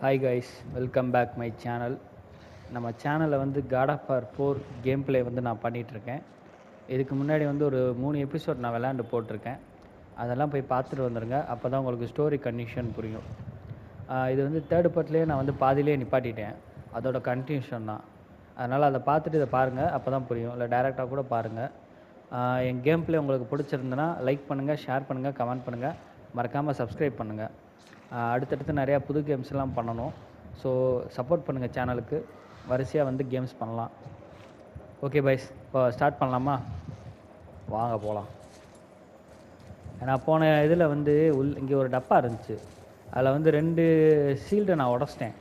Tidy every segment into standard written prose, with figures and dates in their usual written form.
Hi guys, welcome back my channel. நம்ம சேனலில் வந்து God of War 4 game play வந்து நான் பண்ணிகிட்ருக்கேன். இதுக்கு முன்னாடி வந்து ஒரு 3 எபிசோட் நான் விளையாண்டு போட்டிருக்கேன். அதெல்லாம் போய் பார்த்துட்டு வந்துடுங்க. அப்போ தான் உங்களுக்கு ஸ்டோரி கண்டிஷன் புரியும். இது வந்து தேர்டு பார்ட்லேயே நான் வந்து பாதியிலே நிப்பாட்டிட்டேன். அதோட கண்டினியூஷன் தான். அதனால் அதை பார்த்துட்டு இதை பாருங்கள், அப்போ தான் புரியும். இல்லை டைரெக்டாக கூட பாருங்கள். என் கேம் பிளே உங்களுக்கு பிடிச்சிருந்துன்னா லைக் பண்ணுங்கள், ஷேர் பண்ணுங்கள், கமெண்ட் பண்ணுங்கள், மறக்காமல் சப்ஸ்கிரைப் பண்ணுங்கள். அடுத்தடுத்து நிறையா புது கேம்ஸ்லாம் பண்ணணும். ஸோ சப்போர்ட் பண்ணுங்கள் சேனலுக்கு. வரிசையாக வந்து கேம்ஸ் பண்ணலாம். ஓகே பைஸ், இப்போ ஸ்டார்ட் பண்ணலாமா? வாங்க போகலாம். நான் போன இதில் வந்து இங்கே ஒரு டப்பா இருந்துச்சு. அதில் வந்து 2 ஷீல்டை நான் உடச்சிட்டேன்.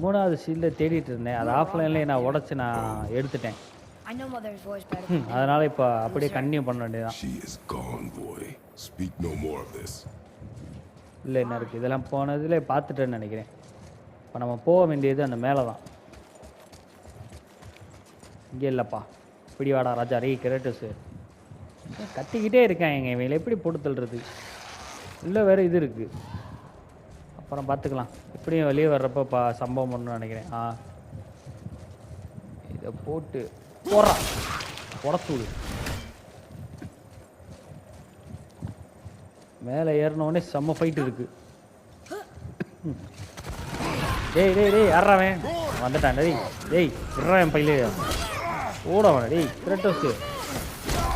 3வது ஷீல்டை தேடிட்டு இருந்தேன். அது ஆஃப்லைன்லேயே நான் உடச்சி நான் எடுத்துட்டேன். அதனால் இப்போ அப்படியே கண்டினியூ பண்ண வேண்டியதான். இல்லை என்ன இருக்குது, இதெல்லாம் போனதில் பார்த்துட்டேன்னு நினைக்கிறேன். இப்போ நம்ம போக வேண்டியது அந்த மேலே தான். இங்கே இல்லைப்பா. இப்படி வாடா ராஜா, ரீ கிரேட்டஸு கத்திக்கிட்டே இருக்கேன். எங்கள் இவங்களை எப்படி போட்டு தள்ளுறது? இல்லை வேறு இது இருக்குது, அப்புறம் பார்த்துக்கலாம். எப்படியும் வெளியே வர்றப்போ சம்பவம் பண்ணணும்னு நினைக்கிறேன். இதை போட்டு போடுறான், உடத்தூடு. மேலே ஏறினோடனே செம்ம ஃபைட்டு இருக்குது. டேய் டேய் டேய் யாராவன் வந்துட்டான்? டேய் விட்றான் பையிலே ஓடவன். டேய் கிரேட்டோஸு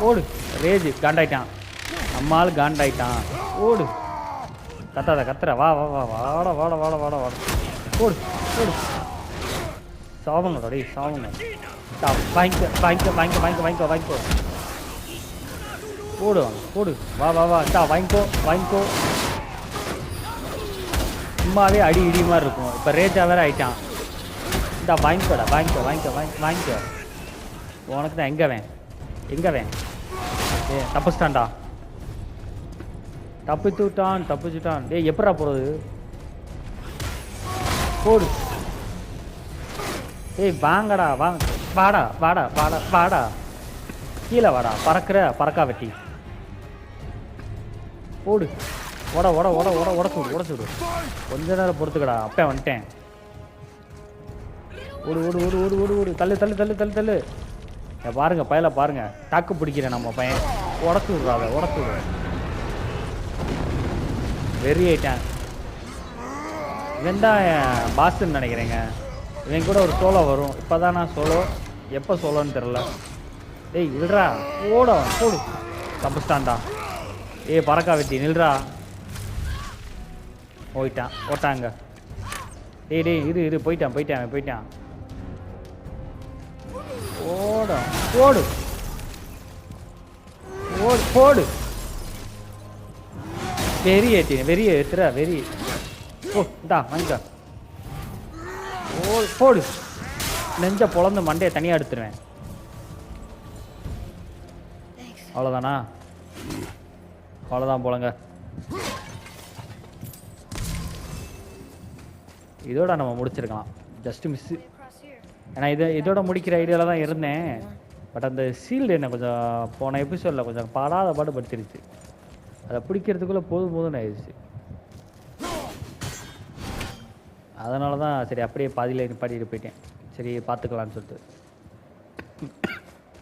ஓடு. ரேஜ் காண்டாயிட்டான், நம்மால் காண்டாயிட்டான். ஓடு, கத்தாத கத்துற. வா வா வா வாட வாட வாட வாட வாட ஓடு ஓடு. சாவங்கடா டேய் சாவங்க. வாங்கிக்கோ வாங்கிக்கோ வாங்கிக்கோ வாங்கிக்கோ வாங்கிக்கோ வாங்கிக்கோ. ஓடு ஓடு. வா வா வா வாங்கிக்கோ வாங்கிக்கோ. சும்மாவே அடி இடி மாதிரி இருக்கும். இப்போ ரேஜா வேறு ஆகிட்டான். வாங்கிக்கோடா வாங்கிக்கோ வாங்கிக்கோ வாங்கிக்கோ. உனக்கு தான் எங்கே தப்பிச்சிட்டான்டா. தப்பிச்சுட்டான். டேய் எப்படா போகிறது? போடு. ஏய் வாங்கடா வாடா வாடா வாடா வாடா. கீழே வாடா, பறக்கா வெட்டி. ஓடு ஓட ஓட ஓட ஓட உடச்சுடு. கொஞ்ச நேரம் பொறுத்துக்கடா, அப்போ வந்துட்டேன். ஓடு ஓடு ஓடு ஓடு ஓடு ஓடு. தள்ளு. பாருங்க பயலை பாருங்க, தாக்கு பிடிக்கிறேன் நம்ம பையன். உடச்சு விடு. வெறி ஆயிட்டான். இவன் தான் பாஸ்ன்னு நினைக்கிறேங்க. இவன் கூட ஒரு சோலோ வரும். இப்போ தான் நான் சோலோ, எப்போ சோலோன்னு தெரில. டேய் விடுறா, போடு. தப்பிச்சிட்டான்டா. பறக்கா வெட்டி நில்றா. ஓட்டாங்க. டேய் இரு போயிட்டான். போடு. வெறிய ஏத்துற. ஓ இந்தா வாங்க. போடு. நெஞ்ச பொழந்து மண்டையை தனியாக எடுத்துருவேன். அவ்வளோதானா? அவ்வளோதான் போலங்க. இதோட நம்ம முடிச்சிருக்கலாம். Just miss. ஏன்னா இதோட முடிக்கிற ஐடியாவில் தான் இருந்தேன். பட் அந்த சீல்டு என்ன கொஞ்சம் போன எபிசோடில் கொஞ்சம் பாடாத பாடு படுத்திருச்சு. அதை பிடிக்கிறதுக்குள்ளே போதும்னு ஆயிடுச்சு. அதனால தான் சரி அப்படியே பாதியில் நிப்பாட்டிட்டு போயிட்டேன். சரி பார்த்துக்கலான்னு சொல்லிட்டு.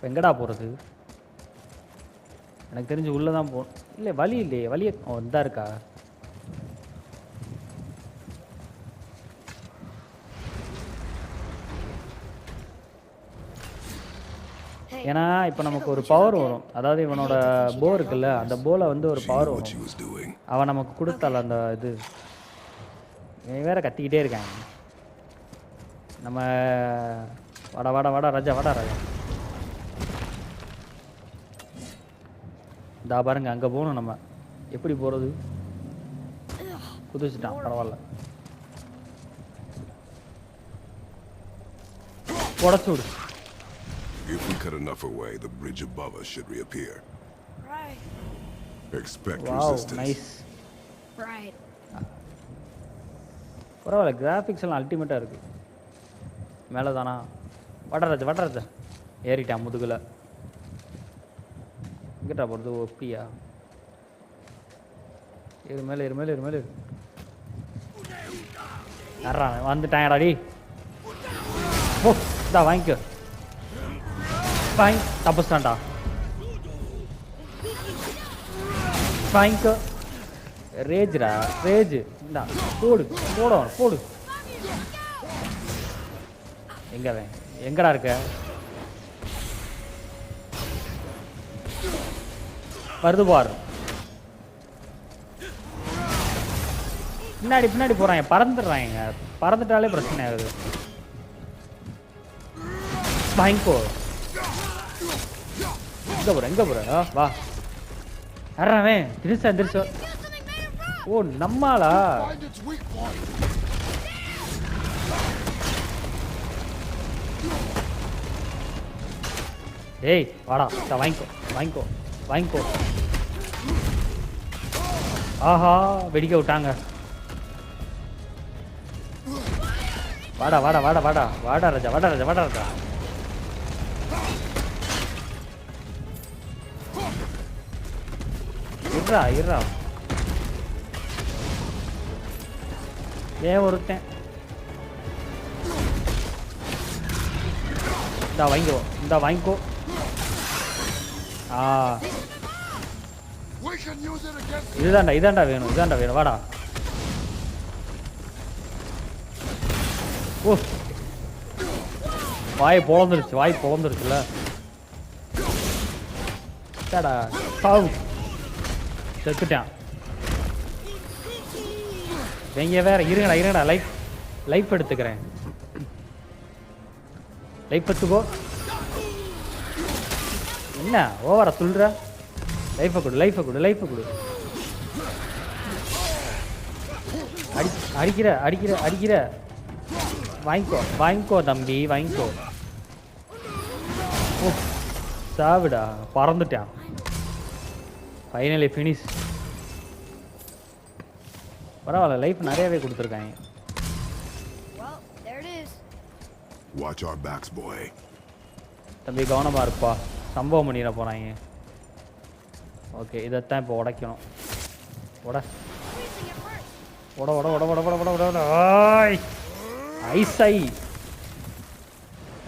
எங்கடா போகிறது? எனக்கு தெரிஞ்சு உள்ளே தான் போகணும். இல்லை வழி இல்லையே. வழியே இந்தா இருக்கா? ஏன்னா இப்போ நமக்கு ஒரு பவர் வரும். அதாவது இவனோட போ இருக்குல்ல, அந்த போல வந்து ஒரு பவர் வரும். அவன் நமக்கு கொடுத்தால அந்த இது. இவன் வேற கத்திக்கிட்டே இருக்காங்க. நம்ம வாடா ராஜா. இந்த பாருங்க, அங்கே போகணும் நம்ம. எப்படி போகிறது? குதிச்சுட்டான், பரவாயில்ல. உடச்சு விடு. If we cut enough away, the bridge above us should reappear. Right. Expect resistance. Nice. Right. பரவாயில்ல, கிராஃபிக்ஸ் எல்லாம் அல்டிமேட்டாக இருக்கு. மேலே தானா? வடராஜா ஏறிட்டான் முதுகில். எங்கிட்டா போகிறது? ஒப்பியா? ஏறு மேலே. யாரா வந்துட்டாங்கடா டி. ஓ இந்தா வாங்கிக்கோ. தப்புஸ்டான்டா. வாங்கிக்கோ. ரேஜ்ரா ரேஜ். இந்தா போடு போடு. எங்கடா இருக்க? வருது பாரு. பின்னாடி போறாங்க, பறந்துடுறாங்க. பறந்துட்டாலே பிரச்சனை ஆகுது. வாங்கிக்கோ. எங்க போற வா. யாராவே திருசா. ஓ நம்மாளா? ஏய் வாடா, வாங்கிக்கோ. ஆஹா வெடிக்க விட்டாங்க. வாடா ராஜா. இருடா. ஏன் ஒருத்தன். இந்தா வாங்கிக்கோ. இதாண்டா வேணும். வாடா. ஓ வாய் பொழந்துருச்சுல. சாவு. செத்துட்டான். நீங்க வேற இருங்கடா. லைஃப் எடுத்துக்கிறேன். லைஃப் எடுத்துக்கோ. என்ன ஓவரா சொல்ற? லைஃபை கொடு. அடிக்கிற. வாங்கிக்கோ தம்பி, வாங்கிக்கோ. ஓ சாவிடா, பறந்துட்டான். Finally finish. பரவாயில்ல, லைஃப் நிறையவே கொடுத்துருக்காங்க. Watch our backs, boy. தம்பி கவனமா இருப்பா, சம்பவம் பண்ணிட போறாங்க. ஓகே, இதைத்தான் இப்போ உடைக்கணும். உட ஐசை.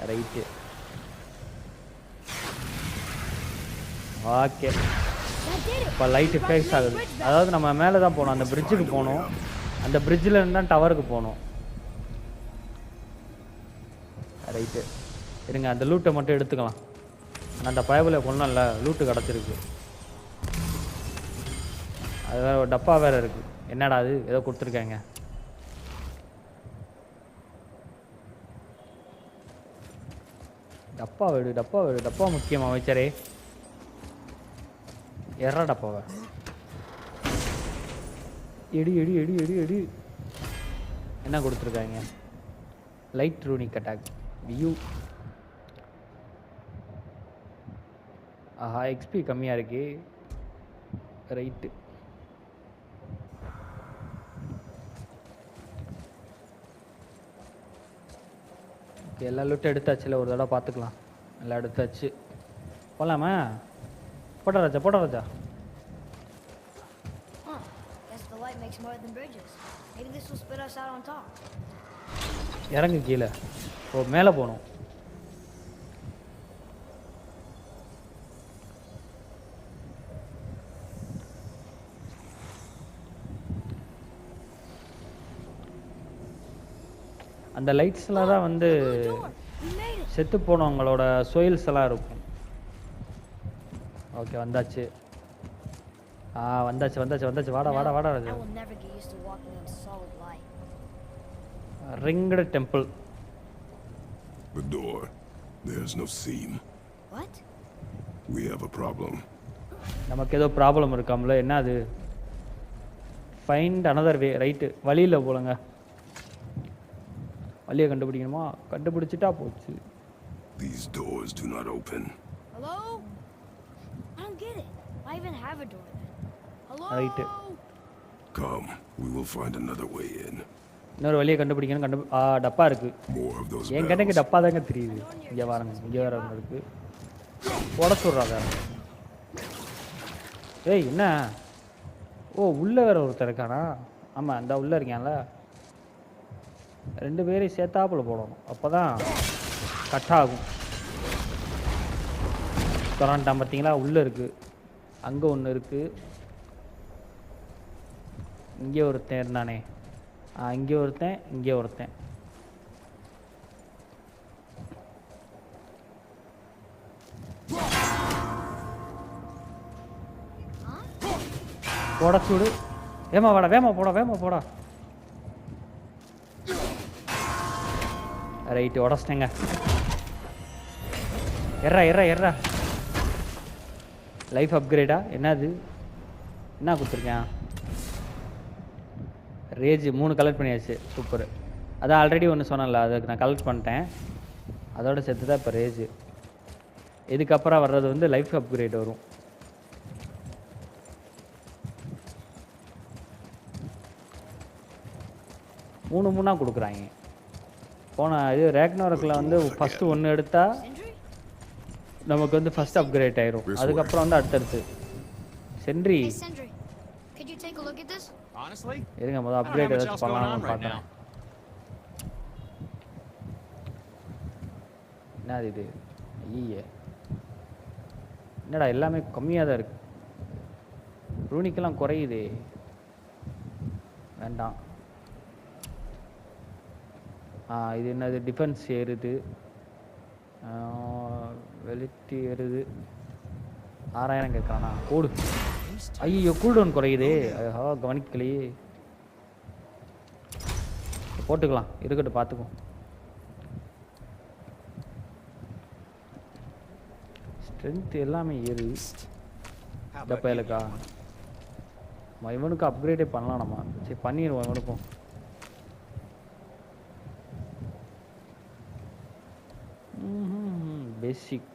ரைட்டு. ஓகே, இப்போ லைட்டு ஃபேஸ் ஆகுது. அதாவது நம்ம மேலே தான் போகணும், அந்த பிரிட்ஜுக்கு போகணும். அந்த பிரிட்ஜில் இருந்து தான் டவருக்கு போகணும். ரைட்டு, இருங்க அந்த லூட்டை மட்டும் எடுத்துக்கலாம். ஆனால் அந்த பயபில் கொள்ளல, லூட்டு கிடச்சிருக்கு. அது வேறு ஒரு டப்பா வேறு இருக்குது. என்னடா அது, ஏதோ கொடுத்துருக்காங்க. டப்பா முக்கியமா அமைச்சரே? எறா டப்பாவை எடி. என்ன கொடுத்துருக்காங்க? Light runic attack view. ஆஹா, எக்ஸ்பி கம்மியாக இருக்கு. ரைட்டு, எல்லா லூட்டும் எடுத்தாச்சுல, ஒரு தடவை பார்த்துக்கலாம். எல்லாம் எடுத்தாச்சு, போகலாமா? போட்ட ராஜா. இறங்கு கீழே. ஓ மேலே போகணும். அந்த லைட்ஸ்லாம் தான் வந்து செத்து போனவங்களோட சோயில்ஸ் எல்லாம் இருக்கும். ஓகே, வந்தாச்சு. வந்தாச்சு. வாடா. ringed temple. The door. There's no seam. What? We have a problem. நமக்கு ஏதோ ப்ராப்ளம் இருக்காம்ல. என்ன அது? Find another way. ரைட்டு, வழியில் போலங்க. வழியை கண்டுபிடிக்கணுமா? கண்டுபிடிச்சிட்டா போச்சு. These doors do not open. Hello? I don't get it. I even have a door. Hello? Right. Come, we will find another way in. இன்னொரு வழியை கண்டுபிடிக்கணும். டப்பா இருக்கு. More of those என் கண்ணுக்கு டப்பா தாங்க தெரியுது. இங்கே வரங்க, இங்கே வேற ஒன்று இருக்கு. உடச்சு விட்றாங்க. ஏய் என்ன? ஓ உள்ள வேற ஒருத்தர் இருக்கானா? ஆமாம், அந்த உள்ள இருக்கான்ல. 2 பேரையும் சேர்த்தாப்புல போடணும், அப்போ தான் கட் ஆகும். கொரான்டான் பார்த்தீங்களா, உள்ளே இருக்குது, அங்கே ஒன்று இருக்குது, இங்கே ஒருத்தன் இருந்தானே, இங்கே ஒருத்தன், இங்கே ஒருத்தன். போட சூடு, வேமா வாடா, வேமா போடா, வேமா போடா. ரைட்டு, உடச்சிட்டேங்க. எர்றா எர்றா எர்றா. லைஃப் அப்கிரேடா? என்னது, என்ன கொடுத்துருக்கேன்? ரேஜ் 3 கலெக்ட் பண்ணியாச்சு, சூப்பர். அதான் ஆல்ரெடி ஒன்று சொன்னேன்ல, அதுக்கு நான் கலெக்ட் பண்ணிட்டேன், அதோட சேர்த்து தான் இப்போ ரேஜ். இதுக்கப்புறம் வர்றது வந்து லைஃப் அப்கிரேட் வரும். மூணா கொடுக்குறாங்க. போன இது ரேக்னாரக்கில் வந்து ஃபஸ்ட்டு 1 எடுத்தால் நமக்கு வந்து ஃபஸ்ட் அப்கிரேட் ஆயிரும், அதுக்கப்புறம் வந்து அடுத்தடுத்து. Sentry Hey, Sentry, could you take a look at this? Honestly, இருங்க, முதல் அப்கிரேட் ஏதாச்சும் பண்ணலாம்னு பார்க்குறேன். என்னது இது? ஐயே, என்னடா எல்லாமே கம்மியாக தான் இருக்கு, ரூனிக்கெல்லாம் குறையுதே. வேண்டாம். இது என்னது, டிஃபென்ஸ் ஏறுது, வெலிட்டி ஏறுது. 6000 கேட்குறானா? கூடு. ஐயோ, கூல்டவுன் குறையுதே. கவனிக்கலையே. போட்டுக்கலாம், இருக்கட்டும், பார்த்துக்குவோம். ஸ்ட்ரென்த் எல்லாமே ஏறு. இந்த பயலுக்கா இவனுக்கு அப்கிரேடே பண்ணலாம் நம்ம. சரி, பண்ணிடுவோம் இவனுக்கும். பேசிக்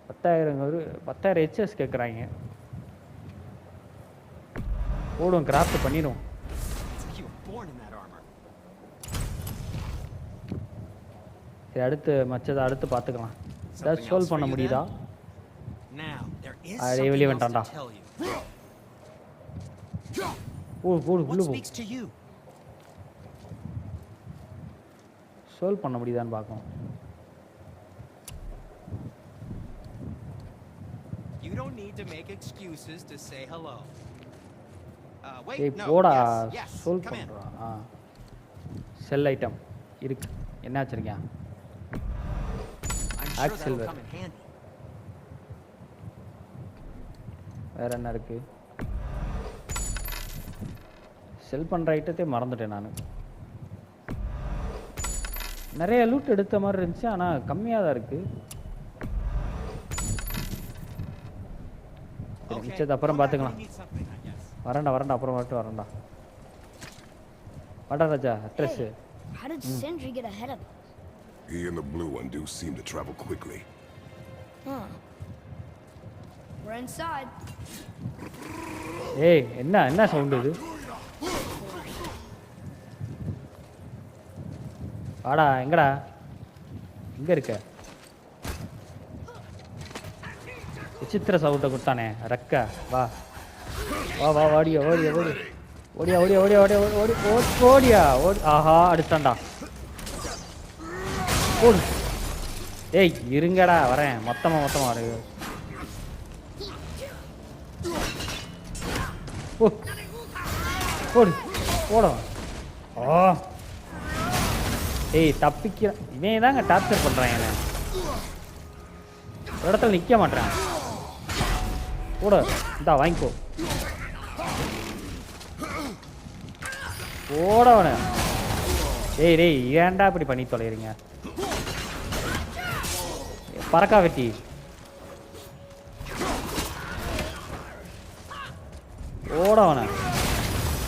10,000 ஹெச்எஸ் கேட்குறாங்க. போடுவோம், கிராஃப்ட் பண்ணிடுவோம். சரி, அடுத்து மச்சதை அடுத்து பார்த்துக்கலாம். ஏதாவது சால்வ் பண்ண முடியுதா? அதே வெளியே வேண்டாம்டா. போடு உள்ள போ. சால்வ் பண்ண முடியுதான்னு பார்க்கணும். You don't need to make excuses to say hello. Wait, ஏய் no. போடா, Yes, சால்வ் come in. பண்ணுறான். செல் ஐட்டம் இருக்கு, என்ன வச்சிருக்கேன்? I'm sure Axe that'll silver. come in handy. வேற என்ன இருக்கு? செல் பண்ணுற ஐட்டத்தை மறந்துட்டேன் நான். நிறைய லூட் எடுத்த மாதிரி இருந்துச்சு, ஆனால் கம்மியாக தான் இருக்கு. மிச்சது அப்புறம் பார்த்துக்கலாம். வரேன்டா அப்புறம் மட்டும் வரேன்டா. வாடா ராஜா, address. How did Sentry get ahead of us? He and the blue one do seem to travel quickly. Huh. We're inside. ஏய், என்ன சவுண்டு இது? வாடா, எங்கடா, எங்க இருக்க? விசித்திர சவுண்டை கொடுத்தானே ரெக்க. வா வா வா, ஓடியா ஓடியா ஓடி ஓடியா ஓடியா ஓடியா ஓடியா ஓடி ஓடியா ஓடி. ஆஹா, அடிச்சான்டா. ஓடு. ஏய் இருங்கடா, வரேன். மொத்தமா வரு. ஓடு ஓடும். ஓ ஏய், தப்பிக்க இவன் தாங்க டார்ச்சர் பண்ணுறான். என்ன இடத்துல நிற்க மாட்டேறான். கூட இந்தா வாங்கிக்கோ. ஓடவன. டேய் ஏன்டா இப்படி பண்ணி தொலைகிறீங்க? பறக்கா வெட்டி. ஓடவன.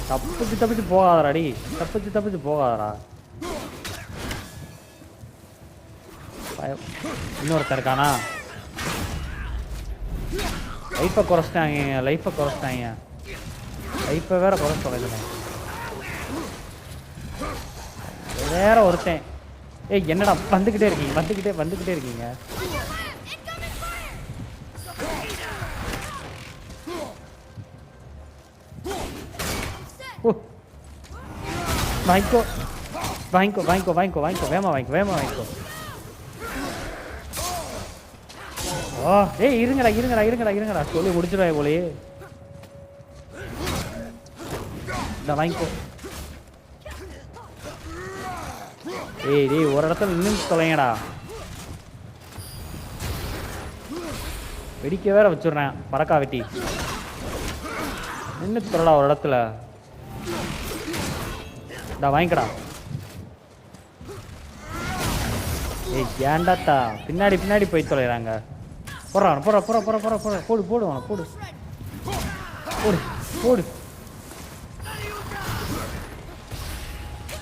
தப்பிச்சு போகாதராடி, தப்பிச்சு போகாதரா. இன்னொருத்தர் இருக்கானா? லைஃப்பை குறைச்சிட்டாங்க. லைஃப்பை வேற குறைச்சி தொலைக்கிறேன். வேற ஒருத்தன். ஏய் என்னடா வந்துக்கிட்டே இருக்கீங்க? ஓ வாங்கிக்கோ வாங்கிக்கோ வாங்கிக்கோ வாங்கிக்கோ வாங்கிக்கோ வேமா வாங்கிக்கோ வேமா வாங்கிக்கோ. ஓ ஏய் இருங்கடா இருங்கடா இருங்கடா இருங்கடா சொல்லி முடிச்சிடுவாங்க போலயே. இந்த வாங்கிக்கோ. ஏய் டேய் ஒரு இடத்துல நின்று தொலைங்கடா. வெடிக்க வேற வச்சுடுறேன் பறக்கா வெட்டி. நின்று தொலைடா ஒரு இடத்துல. டா வாங்கிக்கடா. ஏய் ஏண்டாத்தா பின்னாடி பின்னாடி போய் தொலைகிறாங்க. போடுறான் போடுற போற போற போற போற போடு போடுவான் போடு போடு போடு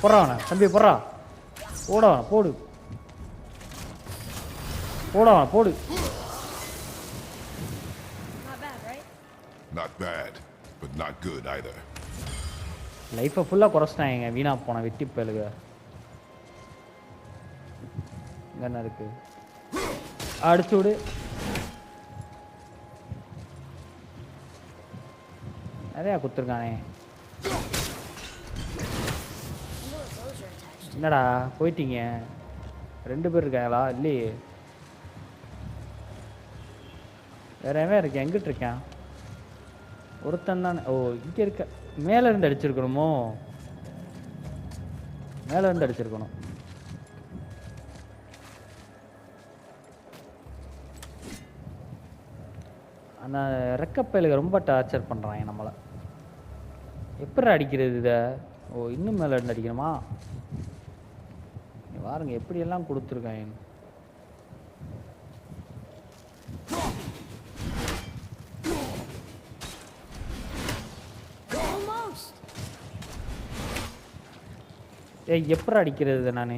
போடுறான் தம்பி போடுறா. போடவன் போடு போடவன் போடு. Not bad, right? Not bad, but not good either. லைஃப்பை ஃபுல்லாக குறைச்சிட்டாங்க வீணா போன வெட்டி பயலுக. என்ன இருக்கு அடிச்சு விடு. நிறையா குத்துருக்கானே. என்னடா போயிட்டீங்க 2 பேர் இருக்காங்களா இல்லையே? வேற எவன் இருக்கேன் எங்கிட்டு இருக்கேன்? ஒருத்தன் தானே. ஓ இங்கே இருக்க. மேலே இருந்து அடிச்சிருக்கணுமோ? மேலே இருந்து அடிச்சிருக்கணும். அந்த ரெக்கப்பயலுக்கு ரொம்ப டார்ச்சர் பண்ணுறாங்க நம்மளை. எப்படி அடிக்கிறது இதை? ஓ இன்னும் மேலே இருந்து அடிக்கணுமா? பாருங்க எப்படியெல்லாம் கொடுத்துருக்காங்க. ஏய் எப்படி அடிக்கிறது நான்?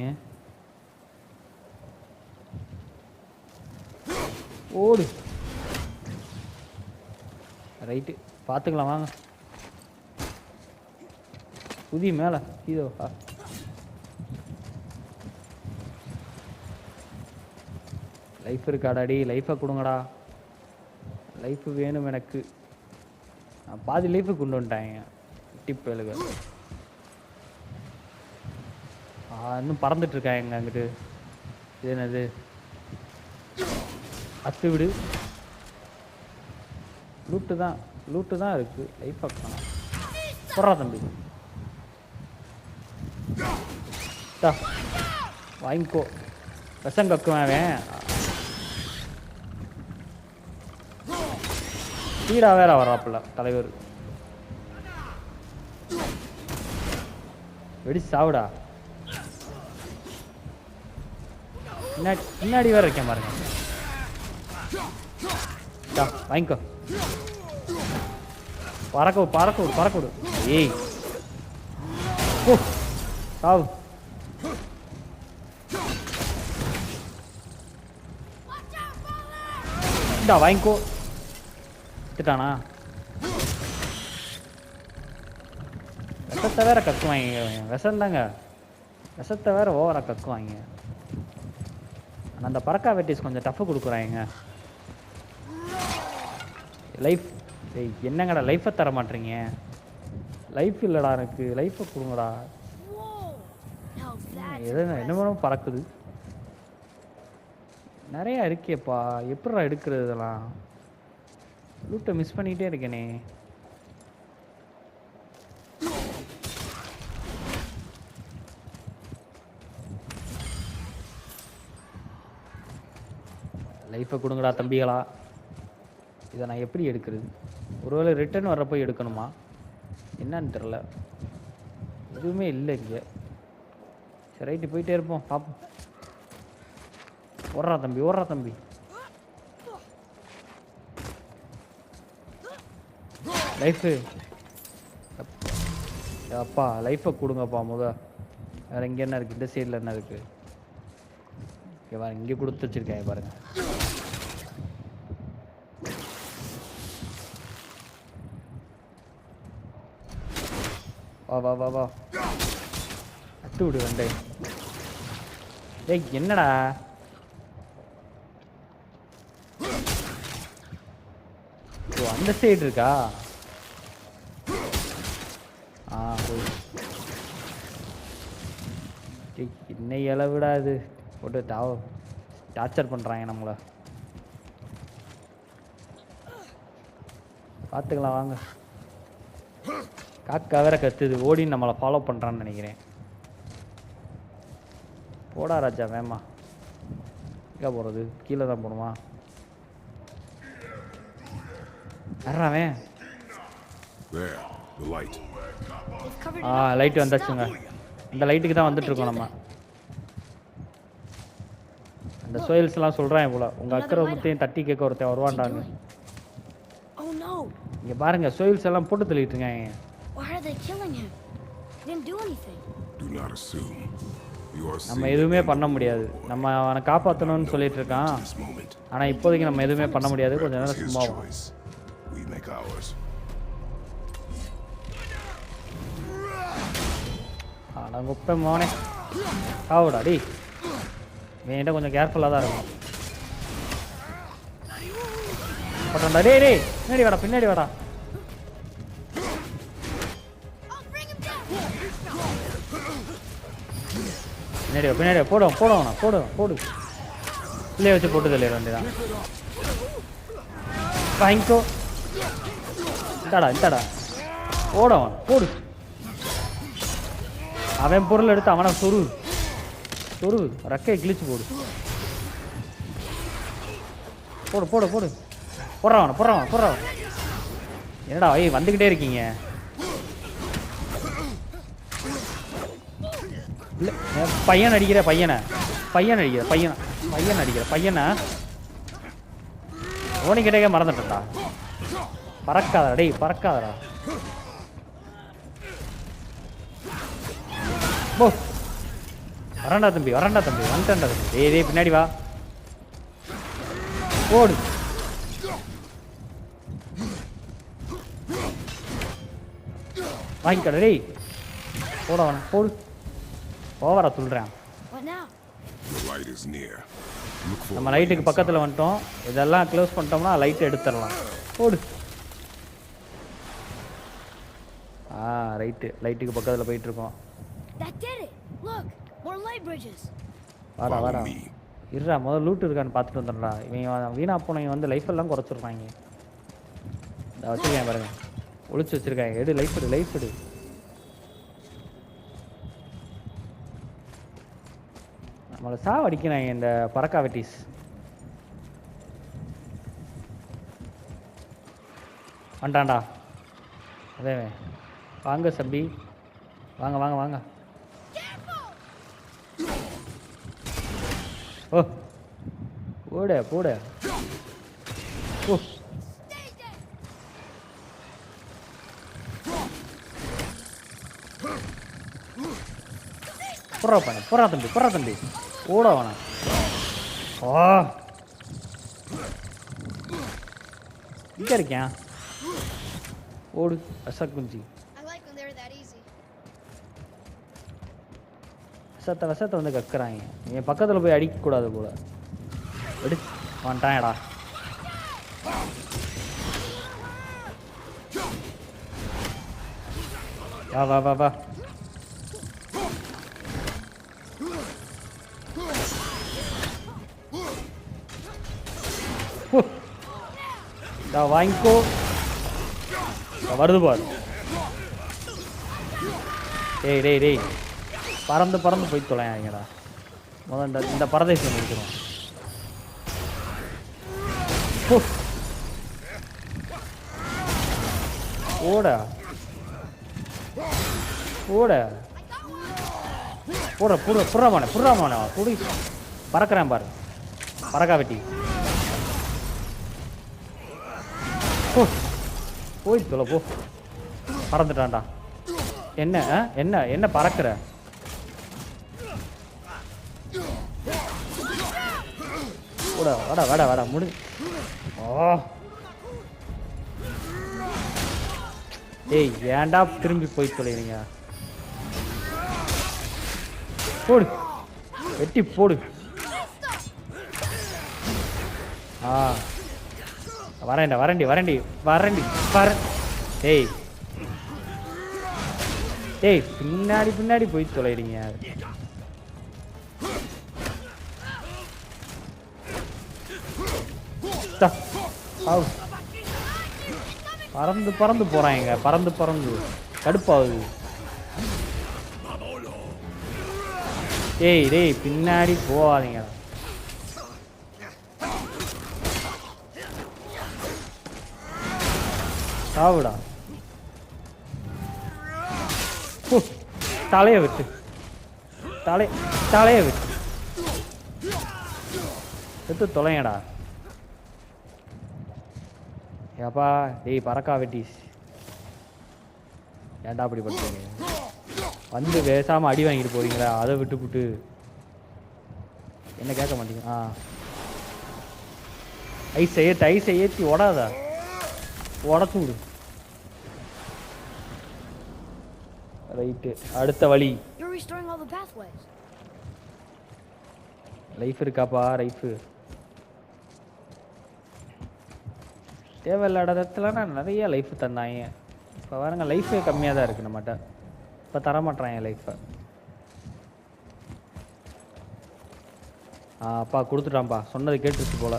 ஓடு. ரைட்டு பார்த்துக்கலாம் வாங்க. புதி மேலே இதோ லைஃப் இருக்காடாடி. லைஃப்பை கொடுங்கடா. லைஃப் வேணும் எனக்கு. நான் பாதி லைஃபு கொண்டு வந்துட்டாங்க டிப் எழுக. இன்னும் பறந்துட்டு இருக்காங்க அங்கிட்டு. இது என்னது? அத்து விடு. லூட்டு தான் இருக்கு. லைஃப் ஆக்கணும். போடுறா தம்பி. வாங்கிக்கோ. விஷம் கக்குவேன் அவன். ஸ்பீடா வேற வர்றாப்புல தலைவர். வெடி சாவுடா. பின்னாடி வேற இருக்கேன் பாருங்க. வாங்கிக்கோ. பறக்க விடு. ஏய் ஓ சாவு. வாங்கிக்கோ. திட்டானா? விஷத்தை வேற கக்குவாங்க. விஷம் தாங்க. விஷத்தை வேற ஓவரா கக்குவாங்க. ஆனால் அந்த பறக்கா வெட்டிஸ் கொஞ்சம் டஃப்பு கொடுக்குறாங்க. லைஃப் என்னங்கடா லைஃப்பை தர மாட்டீங்க? லைஃப் இல்லைடா எனக்கு. லைஃப்பை கொடுங்கடா. எது என்ன வேணும் பறக்குது. நிறையா இருக்கேப்பா. எப்படிடா எடுக்கிறது இதெல்லாம்? லூட்டை மிஸ் பண்ணிகிட்டே இருக்கேனே. லைஃப்பை கொடுங்கடா தம்பிகளா. இதை நான் எப்படி எடுக்கிறது? ஒருவேளை ரிட்டர்ன் வர்றப்போ எடுக்கணுமா என்னன்னு தெரில. எதுவுமே இல்லை இங்கே. சரி ரைட்டு போயிட்டே இருப்போம் பார்ப்போம். ஓடுறா தம்பி. லைஃபு அப்பா லைஃப்பை கொடுங்கப்பா வேறு இங்கே என்ன இருக்குது? இந்த சைடில் என்ன இருக்குது? ஓகே பாருங்க இங்கே கொடுத்து வச்சுருக்கேன் பாருங்கள். வா அட்டு விடு வண்டே. ஏய் என்னடா? ஓ அந்த சைடு இருக்கா? போய் டேய், இன்னை இளவிடா இது போட்டு டார்ச்சர் பண்ணுறாங்க நம்மளை. பார்த்துக்கலாம் வாங்க. காக்கா வேற கத்துது, ஓடி நம்மளை ஃபாலோ பண்ணுறான்னு நினைக்கிறேன். போடா ராஜா வேமா. எங்கே போகிறது? கீழே தான் போகணுமா? வர்றான். There, the light. They've covered it ah up with light that வந்தாச்சுங்க. stuff. இந்த லைட்டுக்கு தான் வந்துட்டுருக்கோம் நம்ம. அந்த சோயில்ஸ்லாம் சொல்கிறான் போல, உங்கள் அக்கறை ஒருத்தையும் தட்டி கேட்க ஒருத்தன் What's he வருவான்டாங்க. doing? Oh no! இங்கே பாருங்கள், சோயில்ஸ் எல்லாம் போட்டு தள்ளிட்டு இருக்காங்க. Why are they killing him? He didn't do anything. Do not assume. You are நம்ம seeing எதுவுமே the பண்ண முடியாது. நம்ம அவனை காப்பாற்றணும்னு சொல்லிட்டு இருக்கான். this moment. ஆனால் இப்போதைக்கு நம்ம எதுவுமே பண்ண முடியாது. கொஞ்ச It's நேரம் his சும்மா choice. We make ours. அடங்குப்ப மோனே ஆவுடா டி. வேண்ட கொஞ்சம் கேர்ஃபுல்லாக தான் இருக்கும். பட்டா டேய் டேய், பின்னாடி வாடா பின்னாடி வாடா. I'll bring him down! பின்னாடி போடும் போடு. பிள்ளைய வச்சு போட்டு தள்ளிட வேண்டியதான். வாங்கிக்கோ. இந்தாடா போடும் போடு. அவன் பொருள் எடுத்து அவனை சொரு ரக்கையை கிழிச்சு போடு. போடுறவன். என்னடா ஐய் வந்துக்கிட்டே இருக்கீங்க. இல்லை பையன் அடிக்கிற பையனை ஓனி கிட்டே மறந்துட்டா. பறக்காதடா. போ வரண்டா தம்பி வந்துட்டா தம்பி. டேய் பின்னாடி வா. ஓடு. வாங்கிக்கடா டேய். போடு. ஓவரா சொல்கிறேன். What now? The light is near. Look for நம்ம லைட்டுக்கு பக்கத்தில் வந்துட்டோம். இதெல்லாம் க்ளோஸ் பண்ணிட்டோம்னா லைட்டை எடுத்துடலாம். போடு. லைட்டுக்கு பக்கத்தில் போயிட்டுருக்கோம். That did it! Look! More light bridges! வாடா follow me. இருடா முதல்ல லூட் இருக்கான்னு பார்த்துட்டு வந்துடுறா. இவங்க வீணா போனவங்க வந்து லைஃப் எல்லாம் குறைச்சிருப்பாங்க. இந்த வச்சுருக்கேன் பாருங்க, ஒளிச்சு வச்சுருக்காங்க. எடு லைஃப் எடு. நம்மளை சாவடிக்கிறாங்க இந்த பறக்கா வெட்டிஸ். வந்துட்டான்டா அதே. வாங்க சம்பி, வாங்க. ஓ போட ஓ. புறா தம்பி ஓட வேணாம். இங்கே இருக்கேன். ஓடு அசக்குஞ்சி. I like when they're that easy. விஷத்தை வந்து கக்குறாங்க. என் பக்கத்தில் போய் அடிக்கக்கூடாது போல. வந்துட்டான்டா. வா. வாங்கிக்கோ. வருது பாரு. டேய் பறந்து போய் தொலைங்கடா. முதல்ல இந்த பரதேசம் முடிச்சிடும். ஓட புறாமான குடி. பறக்கிறேன் பாரு, பறக்கா வெட்டி. போய் தொலை போ. பறந்துட்டான்டா. என்ன பறக்கிற? வாடா முடிஞ்சு. ஏய் ஏன்டா திரும்பி போய் தொலைறீங்க? போடு, வெட்டி போடு. வரண்டி. ஏய் பின்னாடி போய் தொலைறீங்க. பறந்து பறந்து போறாங்க, பறந்து பறந்து கடுப்பாகுது. டேய் டேய் பின்னாடி போகாதீங்க. சாவுடா. தலைய விட்டு தலைய விட்டு எடுத்து தொலைங்கடா. ஏப்பா டேய் பறக்கா வெட்டிஸ், ஏன்டா அப்படி பண்ணுறீங்க? வந்து பேசாமல் அடி வாங்கிட்டு போறீங்களா? அதை விட்டு என்ன கேட்க மாட்டீங்க? ஐஸை ஏற்றி உடாதா, உடச்சு விடு. ரைட்டு, அடுத்த வழி. You're restoring all the pathways. Life இருக்காப்பா? லைஃபு தேவையில்லாத இடத்துலனா நிறைய லைஃப் தந்தாங்க. இப்போ பாருங்க லைஃபே கம்மியாக தான் இருக்குது நம்மகிட்ட. இப்போ தரமாட்டுறான் என் லைஃப்பை. அப்பா கொடுத்துட்டான்ப்பா, சொன்னது கேட்டுருச்சு போல.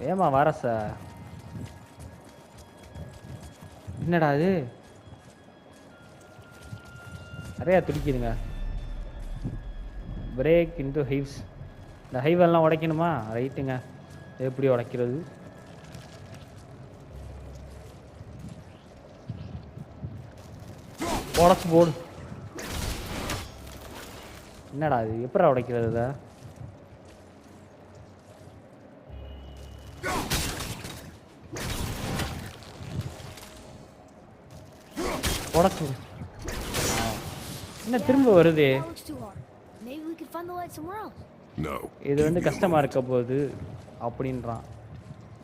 ஏமா வாரச, என்னடா அது நிறையா துடிக்குதுங்க. Break into hives. இந்த ஹைவெல்லாம் உடைக்கணுமா? ரைட்டுங்க, எப்படி உடைக்கிறது? உடச்சு போடு. என்னடா இது, எப்படா உடைக்கிறது இதை? உடச்சு என்ன திரும்ப வருது? That looks too hard. Maybe we could find the light somewhere else. No. இது வந்து கஷ்டமா இருக்க போகுது அப்படின்றான்.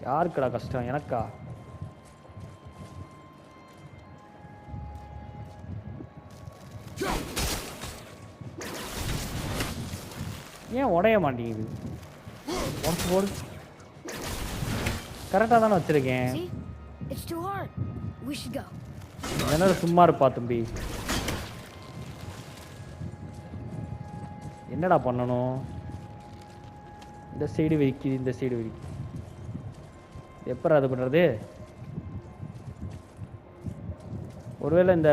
யாருக்குடா கஷ்டம்? எனக்கா? ஏன் உடைய மாட்டேங்குது? உடச்சு போடு. கரெக்டாக தானே வச்சிருக்கேன். See? It's too hard. We should go. என்ன சும்மா இருப்பா தம்பி. என்னடா பண்ணணும்? இந்த சைடு வெடிக்குது, இந்த சைடு வெடிக்குது. எப்போ அது பண்ணுறது? ஒருவேளை இந்த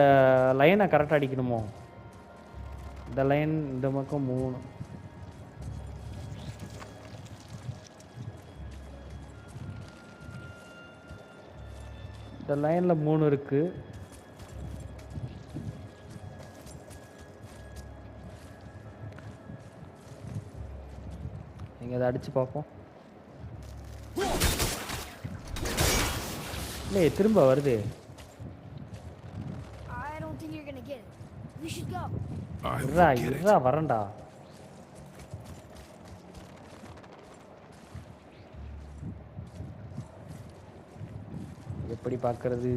லைனை கரெக்டாக அடிக்கணுமோ? இந்த லைன் இந்த பக்கம் 3. இந்த லைனில் 3 இருக்குது. நீங்கள் அதை அடித்து பார்ப்போம். இல்லையே, திரும்ப வருது. I don't think you're gonna get it. We should go. இருடா வரேன்டா. எப்படி பார்க்கறது?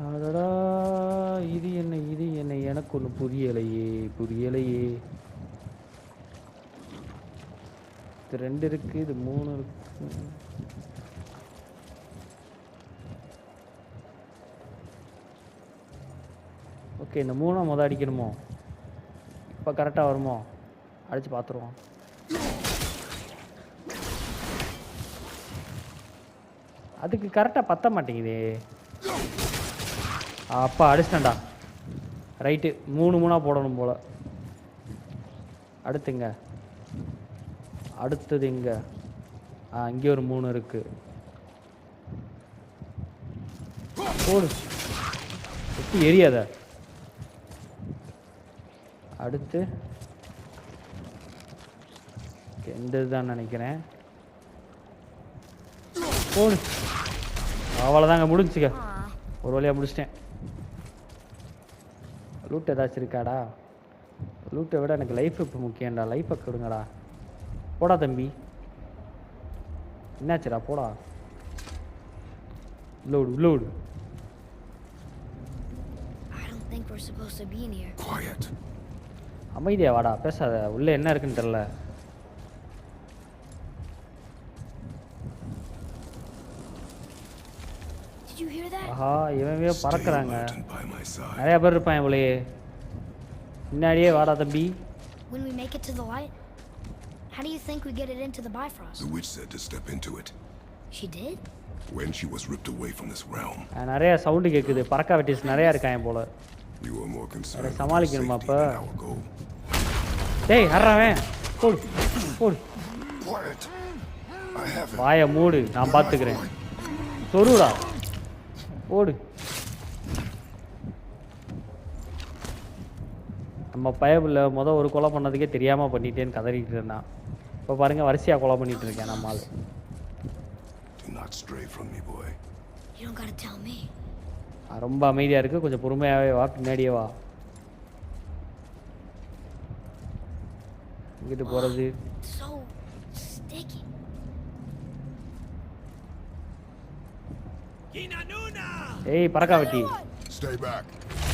அடடா, இது என்ன எனக்கு ஒன்று புரியலையே. இது 2 இருக்கு, இது 3 இருக்கு. ஓகே, இந்த 3 அடிக்கணுமோ? இப்போ கரெக்டாக வருமோ? அடித்து பார்த்துருவோம். அதுக்கு கரெக்டாக பத்த மாட்டேங்குதே. அப்பா அடிச்சிட்டேன்டா. ரைட்டு, 3 போடணும் போல். அடுத்துங்க, அடுத்தது இங்கே. இங்கே ஒரு 3 இருக்குது. போடு, எப்படி எரியாத. அடுத்து இந்த இதுதான் நினைக்கிறேன். போடு, அவ்வளோதாங்க, முடிஞ்சுக்க. ஒரு வழியாக முடிச்சிட்டேன். லூட் ஏதாச்சும் இருக்காடா? லூட்டை விட எனக்கு லைஃப் இப்போ முக்கியம்டா. லைஃபை கொடுங்கடா. போடா தம்பி. என்னாச்சுடா? போடா. Load. I don't think we're supposed to be in here. Quiet. அமைதியா வாடா, பேசாத. உள்ளே என்ன இருக்குன்னு தெரியல. Did you hear that? ஆஹா, இவன் பறக்குறாங்க. Stay alert and by my side. நிறைய பேர் இருப்பான் இவளையே. முன்னாடியே வாடா தம்பி. When we make it to the light, how do you think we get it into the Bifrost? The witch said to step into it. She did? When she was ripped away from this realm, நிறைய sound கேட்குது. பறக்கா வெட்டிஸ் நிறையா இருக்காங்க போல. you were more concerned அட with her சமாளிக்கணுமா safety அப்ப? than our goal. டேய் ஹர்றாவே. போடு. போடு. Quiet. I haven't. வாயை மூடு, நான் பார்த்துக்கிறேன். சொருடா. போடு. நம்ம பயபில் ஒரு கொலை பண்ணதுக்கே தெரியாமல் பண்ணிட்டேன்னு கதறிட்டு இருந்தான். இப்போ பாருங்கள் வரிசையாக கொலை பண்ணிட்டு இருக்கேன் நம்மால். Do not stray from me, boy. You don't gotta tell me. ரொம்ப அமைதியாக இருக்குது. கொஞ்சம் பொறுமையாகவே வா, பின்னாடியே வா. இங்கிட்டு போகிறது. So sticky. ஏய் பறக்கா வெட்டி. Stay back.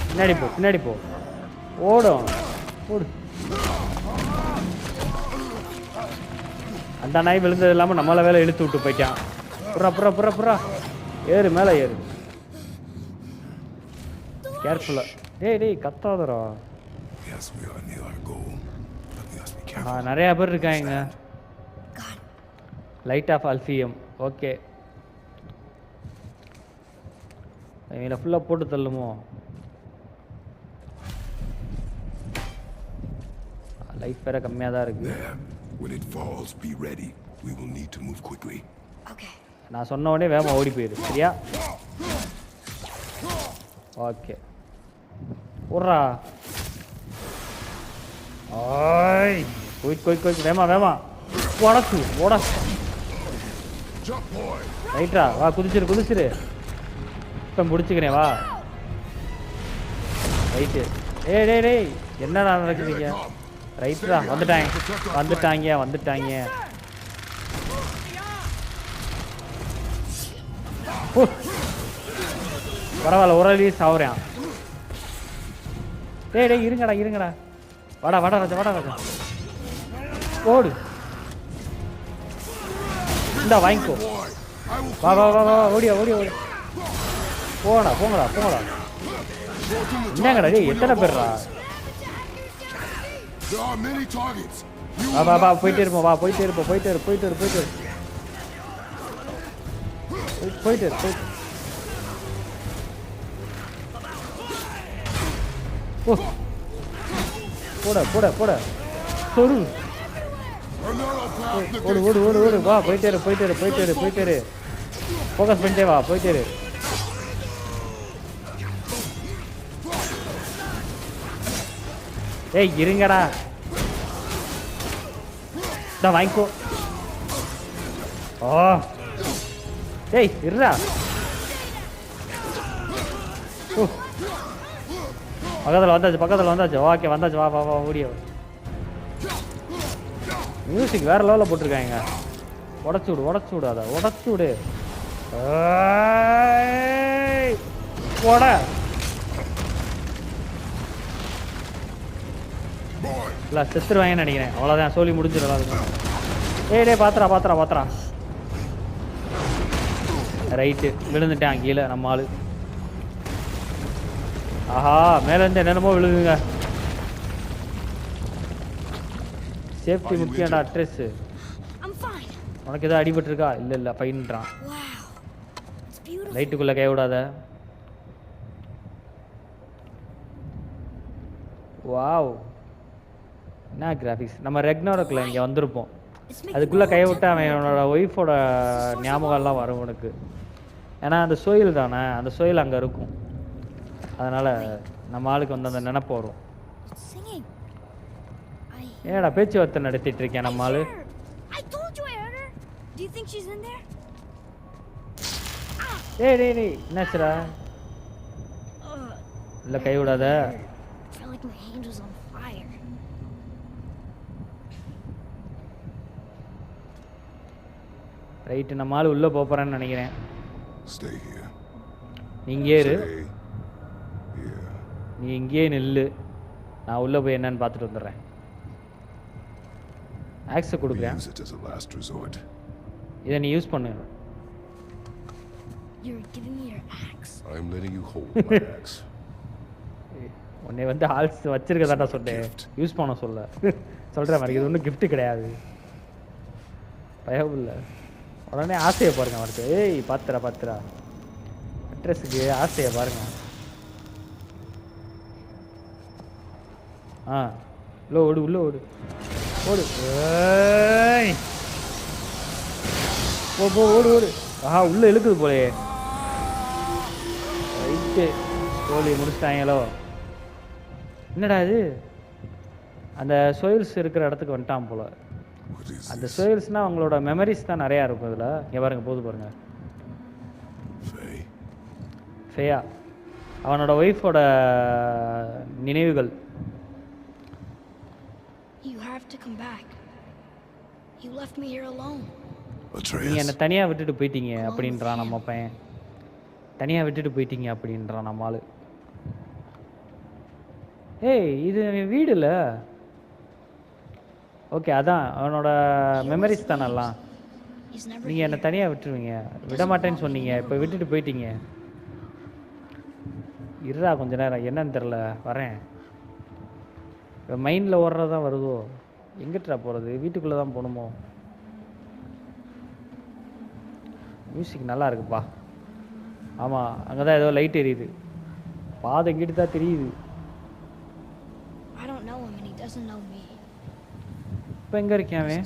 பின்னாடி போ, பின்னாடி போ. ஓடும். ஓடு. அந்த நாய் விழுந்தது இல்லாமல் நம்மளை வேலை இழுத்து விட்டு போயிட்டான். புறா புறா புறா புறா. ஏறு மேலே ஏறு. கேர்ஃபுல்லாக. டேய் கத்தாதரா. Yes, we are near our goal, but we must be careful. நிறையா பேர் இருக்காங்க. God. லைட் ஆஃப் அல்ஃபியம். ஓகே. இவங்களை ஃபுல்லாக போட்டு தள்ளுமோ? லைஃப் வேற கம்மியாக தான் இருக்குது. There. When it falls, be ready. We will need to move quickly. Okay. நான் சொன்ன உடனே வேகமாக ஓடி போயிடு. சரியா? ஓகே. உர்ரா. ஓய். போய் வேமா. உடச்சு. Jump, boy. ரைட்டா வா, குதிச்சிரு. இப்போ முடிச்சுக்கிறேன் வா. ரைட்டு. டேய் என்னடா நடக்குதுங்க? ரைட்டா வந்துட்டாங்க. பரவாயில்ல, உரலி சாவுறேன். டேய் இருங்கடா. வாடா ராஜா. ஓடு. இந்தா வாங்கிக்கோ. வா ஓடியா. போங்கடா. என்னங்கடா டேய், எத்தனை பேர்ரா? There are many targets. வா போயிட்டே இருப்போம். போயிட்டே இரு. போட சொரு. ஓடு. வா போயிட்டே இரு. ஃபோக்கஸ் பண்ணிட்டே வா, போயிட்டே இரு. ஏய் இருங்கடா. இந்தா வாங்கிக்கோ. ஓ ஏய் இருடா. பக்கத்தில் வந்தாச்சு. ஓகே வந்தாச்சு. வா ஓடிய. மியூசிக் வேற லெவலில் போட்டிருக்காங்க. உடச்சு விடு. போட. இல்லை செத்துருவாங்கன்னு நினைக்கிறேன். அவ்வளோதான், சொல்லி முடிஞ்சிடும். டேய் பாத்திரா. ரைட்டு விழுந்துட்டேன் கீழே நம்ம ஆளு. ஆஹா மேலேருந்து என்னென்னமோ விழுகுங்க. சேஃப்டி முக்கியம்டா. ட்ரெஸ்ஸு உனக்கு எதாவது அடிபட்டுருக்கா? இல்லை ஃபைன்றான். லைட்டுக்குள்ளே கை விடாத. வாவ் என்ன கிராஃபிக்ஸ். நம்ம ரெக்னாரோக்கில் இங்கே வந்திருப்போம். அதுக்குள்ளே கை விட்டு அவனோட ஒய்ஃபோட ஞாபகம்லாம் வரும் உனக்கு. ஏன்னா அந்த சோயில் தானே, அந்த சோயில் அங்கே இருக்கும். அதனால் நம்ம ஆளுக்கு வந்து அந்த நினப்பு வரும். ஏடா பேச்சுவார்த்தை நடத்திட்டு இருக்கேன் நம்ம ஆளு. டேய் என்னாச்சுடா? இல்லை கை விடாத. ரைட்டு நம்ம ஆள் உள்ளே போகிறேன்னு நினைக்கிறேன். நீங்கள் ஏறு. நீ இங்கேயே நில்லு. நான் உள்ளே போய் என்னன்னு பார்த்துட்டு வந்துடுறேன். ஆக்ஸை கொடுக்குறேன். இதை நீ யூஸ் பண்ணு. உன்னை வந்து ஆல்ஸ் வச்சிருக்கதாட்டா சொன்னேன், யூஸ் பண்ண சொல்ல. சொல்கிறேன் மாதிரி இது ஒன்றும் கிஃப்ட்டு கிடையாது. பயமில்ல. உடனே ஆசையை பாருங்க அவருக்கு. ஏய் பாத்துரா அட்ரஸுக்கு ஆசையை பாருங்க. உள்ள ஓடு ஓடு. ஏய் போ ஓடு. உள்ள இழுக்குது போலே. ரைட்டு, கோழி முடிச்சிட்டாங்களோ. என்னடா இது, அந்த சோயில்ஸ் இருக்கிற இடத்துக்கு வந்துட்டான் போல. அந்த சோயில்ஸ்னால் அவங்களோட மெமரிஸ் தான் நிறையா இருக்கும் இதில். இங்கே பாருங்க, பாருங்க. ஃபேயா அவனோட ஒய்ஃபோட நினைவுகள். You have to come back. You left me here alone. நீங்கள் என்னை தனியாக விட்டுட்டு போயிட்டீங்க அப்படின்றான் நம்ம பையன். தனியாக விட்டுட்டு போயிட்டீங்க அப்படின்றான் நம்ம ஆள். ஏய் இது வீடு இல்லை. ஓகே, அதான் அவனோட மெமரிஸ் தானெல்லாம். நீங்கள் என்னை தனியாக விட்டுருவீங்க, விட மாட்டேன்னு சொன்னீங்க, இப்போ விட்டுட்டு போயிட்டீங்க. இருடா கொஞ்ச நேரம், என்னன்னு தெரில, வரேன். இப்போ மைண்டில் ஓடுறது தான் வருதோ. எங்கிட்டா போகிறது, வீட்டுக்குள்ளே தான் போகணுமோ? மியூசிக் நல்லா இருக்குப்பா. ஆமாம், அங்கே தான் ஏதோ லைட் எரியுது. பாதை எங்கிட்டு தான் தெரியுது. இப்போ எங்கே இருக்கேன் அவன்?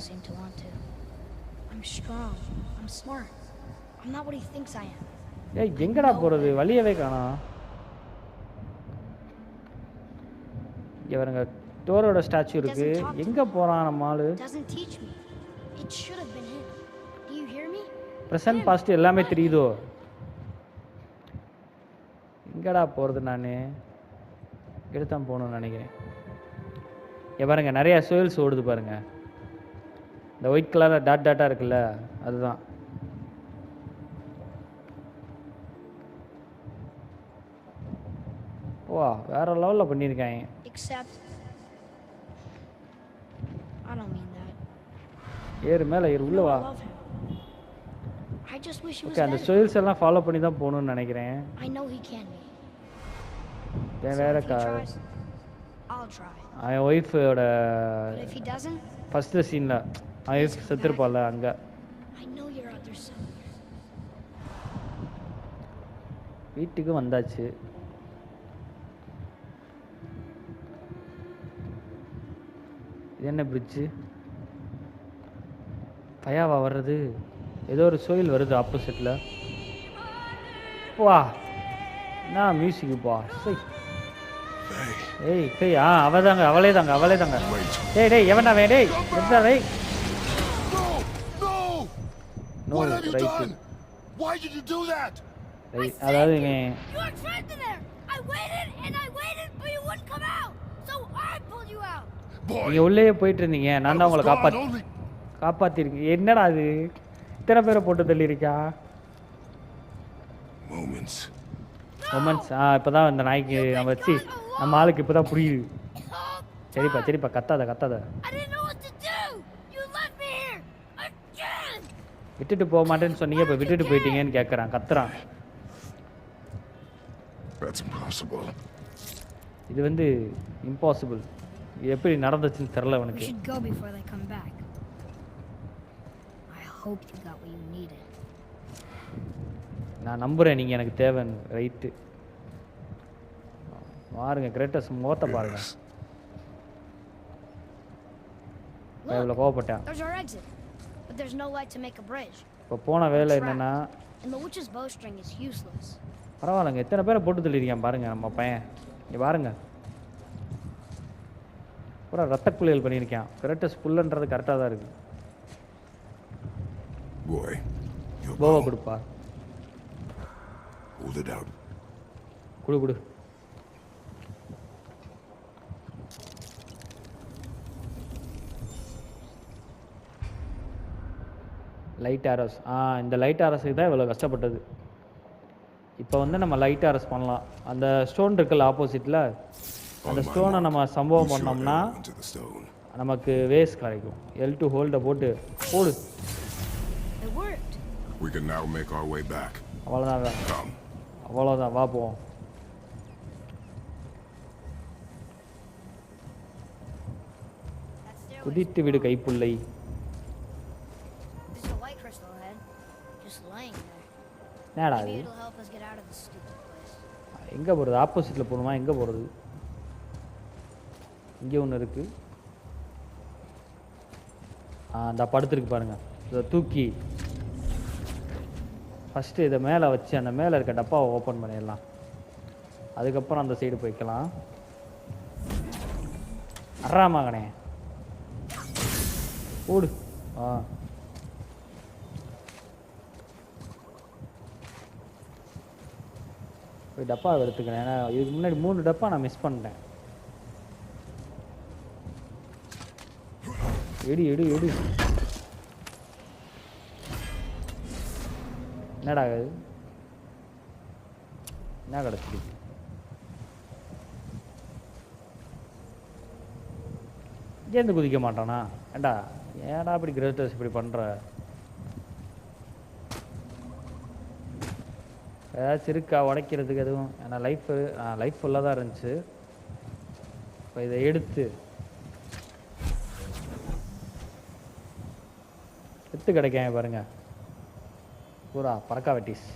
ஏய் எங்கடா போகிறது, வழியவே காணோம். இங்கே வருங்க, டோரோட ஸ்டாச்சு இருக்கு. எங்கே போகிறான் நம்ம ஆளு? ப்ரெசன்ட் பாஸ்ட் எல்லாமே தெரியுதோ. எங்கடா போகிறது, நான் எடுத்தான் போகணும்னு நினைக்கிறேன். இங்கே பாருங்க, நிறையா சோயில்ஸ் ஓடுது பாருங்க. இந்த ஒயிட் கலரில் டாட்டாக இருக்குல்ல, அதுதான். வா, வேற லெவலில் பண்ணியிருக்காங்க. ஏறு மேலே ஏறு, உள்ள வா. ஓகே, அந்த சோயில்ஸ் எல்லாம் ஃபாலோ பண்ணி தான் போகணும்னு நினைக்கிறேன். வேற அவன் ஒய்ஃபோட ஃபர்ஸ்ட் சீனில் அவன் ஒய்ஃப் செத்துருப்பாள் அங்கே. வீட்டுக்கு வந்தாச்சு. இது என்ன பிரிட்ஜு? பயாவா வர்றது? ஏதோ ஒரு சோயில் வருது ஆப்போசிட்டில். வா, என்ன மியூசிக்குப்பா. சரி, ஏய் டேய், அவளே தாங்க. டேய் எவன்டா வே? டேய் எந்தா வை? No right. Why did you do that? அதாவது நீங்க உள்ளே போயிட்டு இருந்தீங்க, நான் தான் உங்களை காப்பாத்திருக்கேன். என்னடா அது, இத்தனை பேரை போட்டு தள்ளியிருக்கா? மொமெண்ட்ஸ். இப்போதான் இந்த நாய்க்கு நம்ம வச்சு நம்ம ஆளுக்கு இப்போதான் புரியுது. சரிப்பா கத்தாத. விட்டுட்டு போக மாட்டேன்னு சொன்னீங்க, இப்போ விட்டுட்டு போயிட்டீங்கன்னு கேட்குறான், கத்துறான். இது வந்து இம்பாசிபிள். இது எப்படி நடந்துச்சுன்னு தெரில அவனுக்கு. நான் நம்புகிறேன் நீங்கள் எனக்கு தேவைன்னு. ரைட்டு, பாருங்க கிரேட்டஸ் முகத்தை பாருங்க. எவ்வளோ கோவப்பட்டேன். இப்போ போன வேலை என்னன்னா, பரவாயில்லைங்க, எத்தனை பேரை போட்டு தள்ளியிருக்கேன் பாருங்க நம்ம பையன். இங்கே பாருங்க, பூரா ரத்த குளியல் பண்ணியிருக்கேன். கிரேட்டஸ் புல்லுன்றது கரெக்டாக தான் இருக்கு. போவா கொடுப்பா. குடு. Light R Us. இந்த லைட் ஆரஸுக்கு தான் இவ்வளோ கஷ்டப்பட்டது. இப்போ வந்து நம்ம லைட் ஆரஸ் பண்ணலாம். அந்த ஸ்டோன் இருக்குல்ல ஆப்போசிட்டில், அந்த ஸ்டோனை நம்ம சம்பவம் பண்ணோம்னா நமக்கு வேஸ்ட் கிடைக்கும். L2 ஹோல்டை போட்டு போடு. அவ்வளோதான், வா போவோம். குதித்து விடு கைப்புள்ளை. There's a white crystal head, just laying there. என்னடா Maybe அது? it'll help us get out of this stupid place. எங்கே போகிறது? ஆப்போசிட்டில் போகணுமா? எங்கே போகிறது? இங்கே ஒன்று இருக்குது. அந்த படுத்துருக்கு பாருங்க. இதை தூக்கி ஃபஸ்ட்டு இதை மேலே வச்சு அந்த மேலே இருக்க டப்பாவை ஓப்பன் பண்ணிடலாம். அதுக்கப்புறம் அந்த சைடு போய்க்கலாம். அறாமகனே ஓடு. போய் டப்பாவை எடுத்துக்கிறேன். ஏன்னா இதுக்கு முன்னாடி 3 டப்பா நான் மிஸ் பண்ணிட்டேன். எடு எடு எடு. என்னடா அது? என்ன கிடச்சிருக்கு? இங்கேருந்து குதிக்க மாட்டானா? ஏண்டா ஏடா இப்படி கிரேட்டர்ஸ் இப்படி பண்ணுற? ஏதாச்சும் இருக்கா உடைக்கிறதுக்கு எதுவும்? ஏன்னா லைஃப் ஃபுல்லாக தான் இருந்துச்சு. இப்போ இதை எடுத்து கிடைக்காம பாருங்க. பூரா பறக்கா வெட்டிஸ்.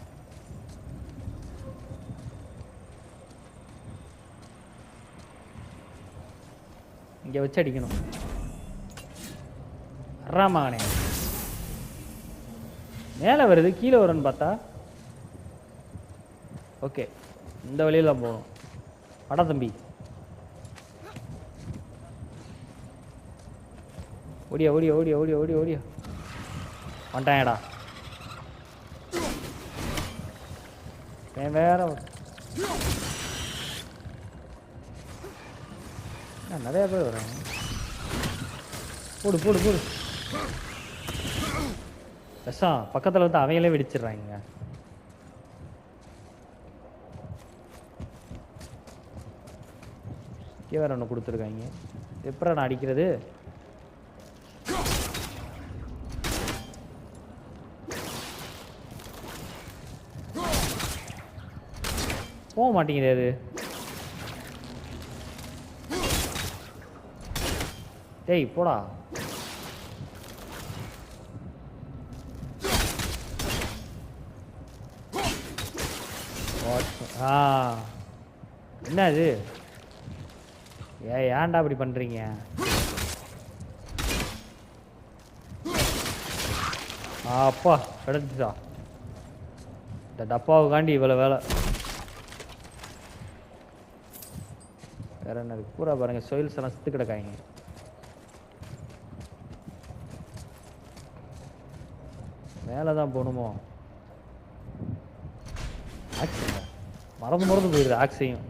இங்கே வச்சு அடிக்கணும். அறாமகனே மேலே வருது, கீழே வரும்னு பார்த்தா. ஓகே, இந்த வழியில போகணும். அடா தம்பி, ஓடியா ஓடியா ஓடியா ஓடியா ஓடியா ஓடியா. வந்துட்டான்டா. வேற நிறைய பேர் வராங்க. போடு போடு போடு. விஷம் பக்கத்தில் வந்து அவைகளே வெடிச்சிடுறாங்க. வேற ஒன்று கொடுத்துருக்காங்க. எப்படா நான் அடிக்கிறது? போக மாட்டேங்குது அது. டேய் போடா. என்ன அது? ஏன்டா அப்படி பண்றீங்க? அப்பா கிடைச்சிட்டா. இந்த டப்பாவுக்காண்டி இவ்வளோ வேலை. வேற என்ன இருக்கு? பூரா பாருங்க, சொயில்ஸ் எல்லாம் சுத்து கிடக்காங்க. மேலே தான் போகணுமோ? ஆக்சிங்க மறந்து போயிடுது. ஆக்சியும்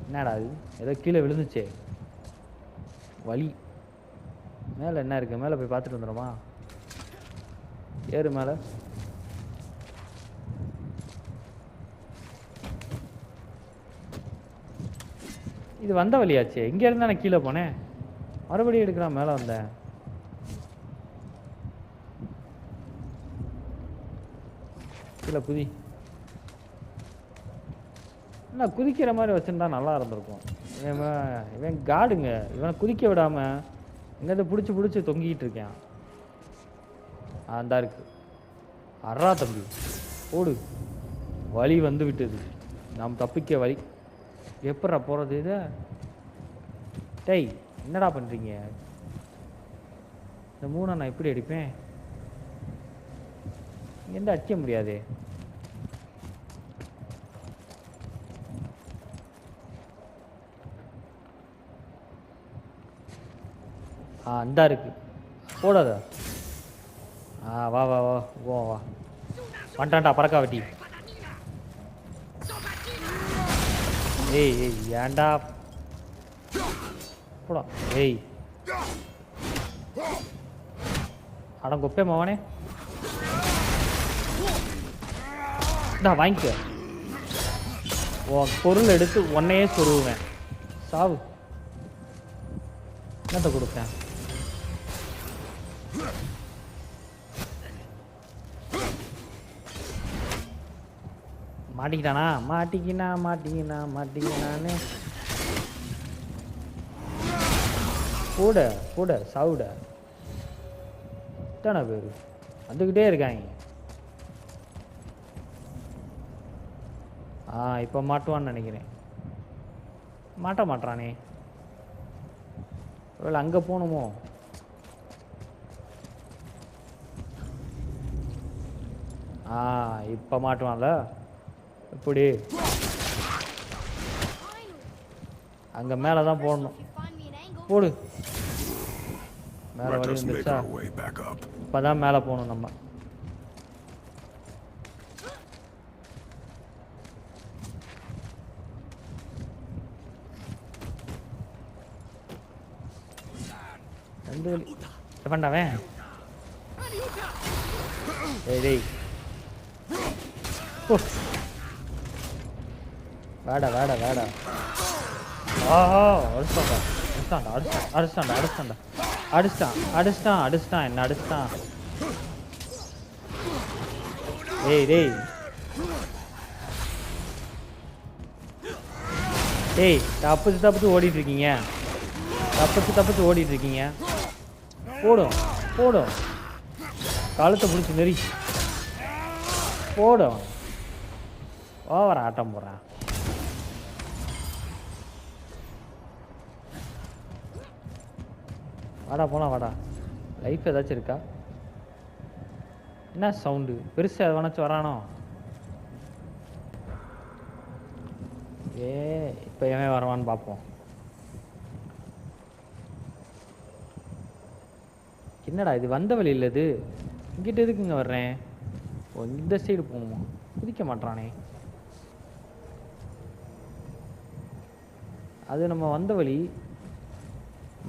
என்னடா அது? ஏதோ கீழே விழுந்துச்சே. வலி. மேலே என்ன இருக்கு? மேலே போய் பார்த்துட்டு வந்துடுமா? ஏறு மேலே. இது வந்த வழியாச்சு. இங்கே இருந்தா நான் கீழே போனேன். மறுபடியும் எடுக்கிறான். மேலே வந்தேன். கீழே குதி. என்ன குதிக்கிற மாதிரி வச்சுருந்தா நல்லா இருந்திருக்கும். இவன் காடுங்க. இவனை குதிக்க விடாமல் எங்கேருந்து பிடிச்சி தொங்கிக்கிட்டு இருக்கேன். அந்த இருக்கு. அறா தம்பி ஓடு. வழி வந்து விட்டது. நாம் தப்பிக்க வழி. எப்படா போகிறது இது? டேய் என்னடா பண்ணுறீங்க? இந்த 3 நான் எப்படி அடிப்பேன்? இங்கேருந்து அடிக்க முடியாது. அந்த இருக்கு. போடாத. வா வா வா வா வா. வந்துட்டான்டா பறக்கா வெட்டி. ஏய் ஏய் ஏன்டா போடா. ஏய் அட கொப்பே மவனே. வாங்கிக்க. பொருள் எடுத்து உன்னையே சொருவேன். சாவு. என்னத்த கொடுப்பேன்? மாட்டிக்கினானே. கூட கூட சாவுட எத்தனை பேர் வந்துக்கிட்டே இருக்காங்க. இப்போ மாட்டுவான்னு நினைக்கிறேன். மாட்ட மாட்டானே. ஒருவேளை அங்கே போகணுமோ? இப்போ மாட்டுவான்ல. எப்படி? அங்கே மேலே தான் போடணும். போடு. மேலே Let வழி us make வந்துச்சா? our way back up. இப்போ தான் மேலே போகணும் நம்ம. ரெண்டு வழி பண்ணாவே. டேய் வேடா வேடா வேடா. அடிச்சான்டா அடிச்சான்டா அடிச்சான்டா அடிச்சிட்டான் அடிச்சிட்டான் அடிச்சிட்டான் என்ன அடிச்சிட்டான். டேய் டேய் டேய் தப்பிச்சு ஓடிட்டு இருக்கீங்க. தப்பிச்சு ஓடிட்டு இருக்கீங்க. போடும் போடும். கழுத்தை பிடிச்சி நெறி போடும். ஓவர ஆட்டம் போடுறான். வாடா போலாம் வாடா. லைஃப் ஏதாச்சும் இருக்கா? என்ன சவுண்டு பெருசாக எவனாச்சும் வரானோ? இப்போ எவன் வரவான்னு பார்ப்போம். என்னடா இது வந்த வழி இல்லை. இது இங்கிட்ட எதுக்குங்க வர்றேன்? ஓ இந்த சைடு போகணுமா? குதிக்க மாட்டானே. அது நம்ம வந்த வழி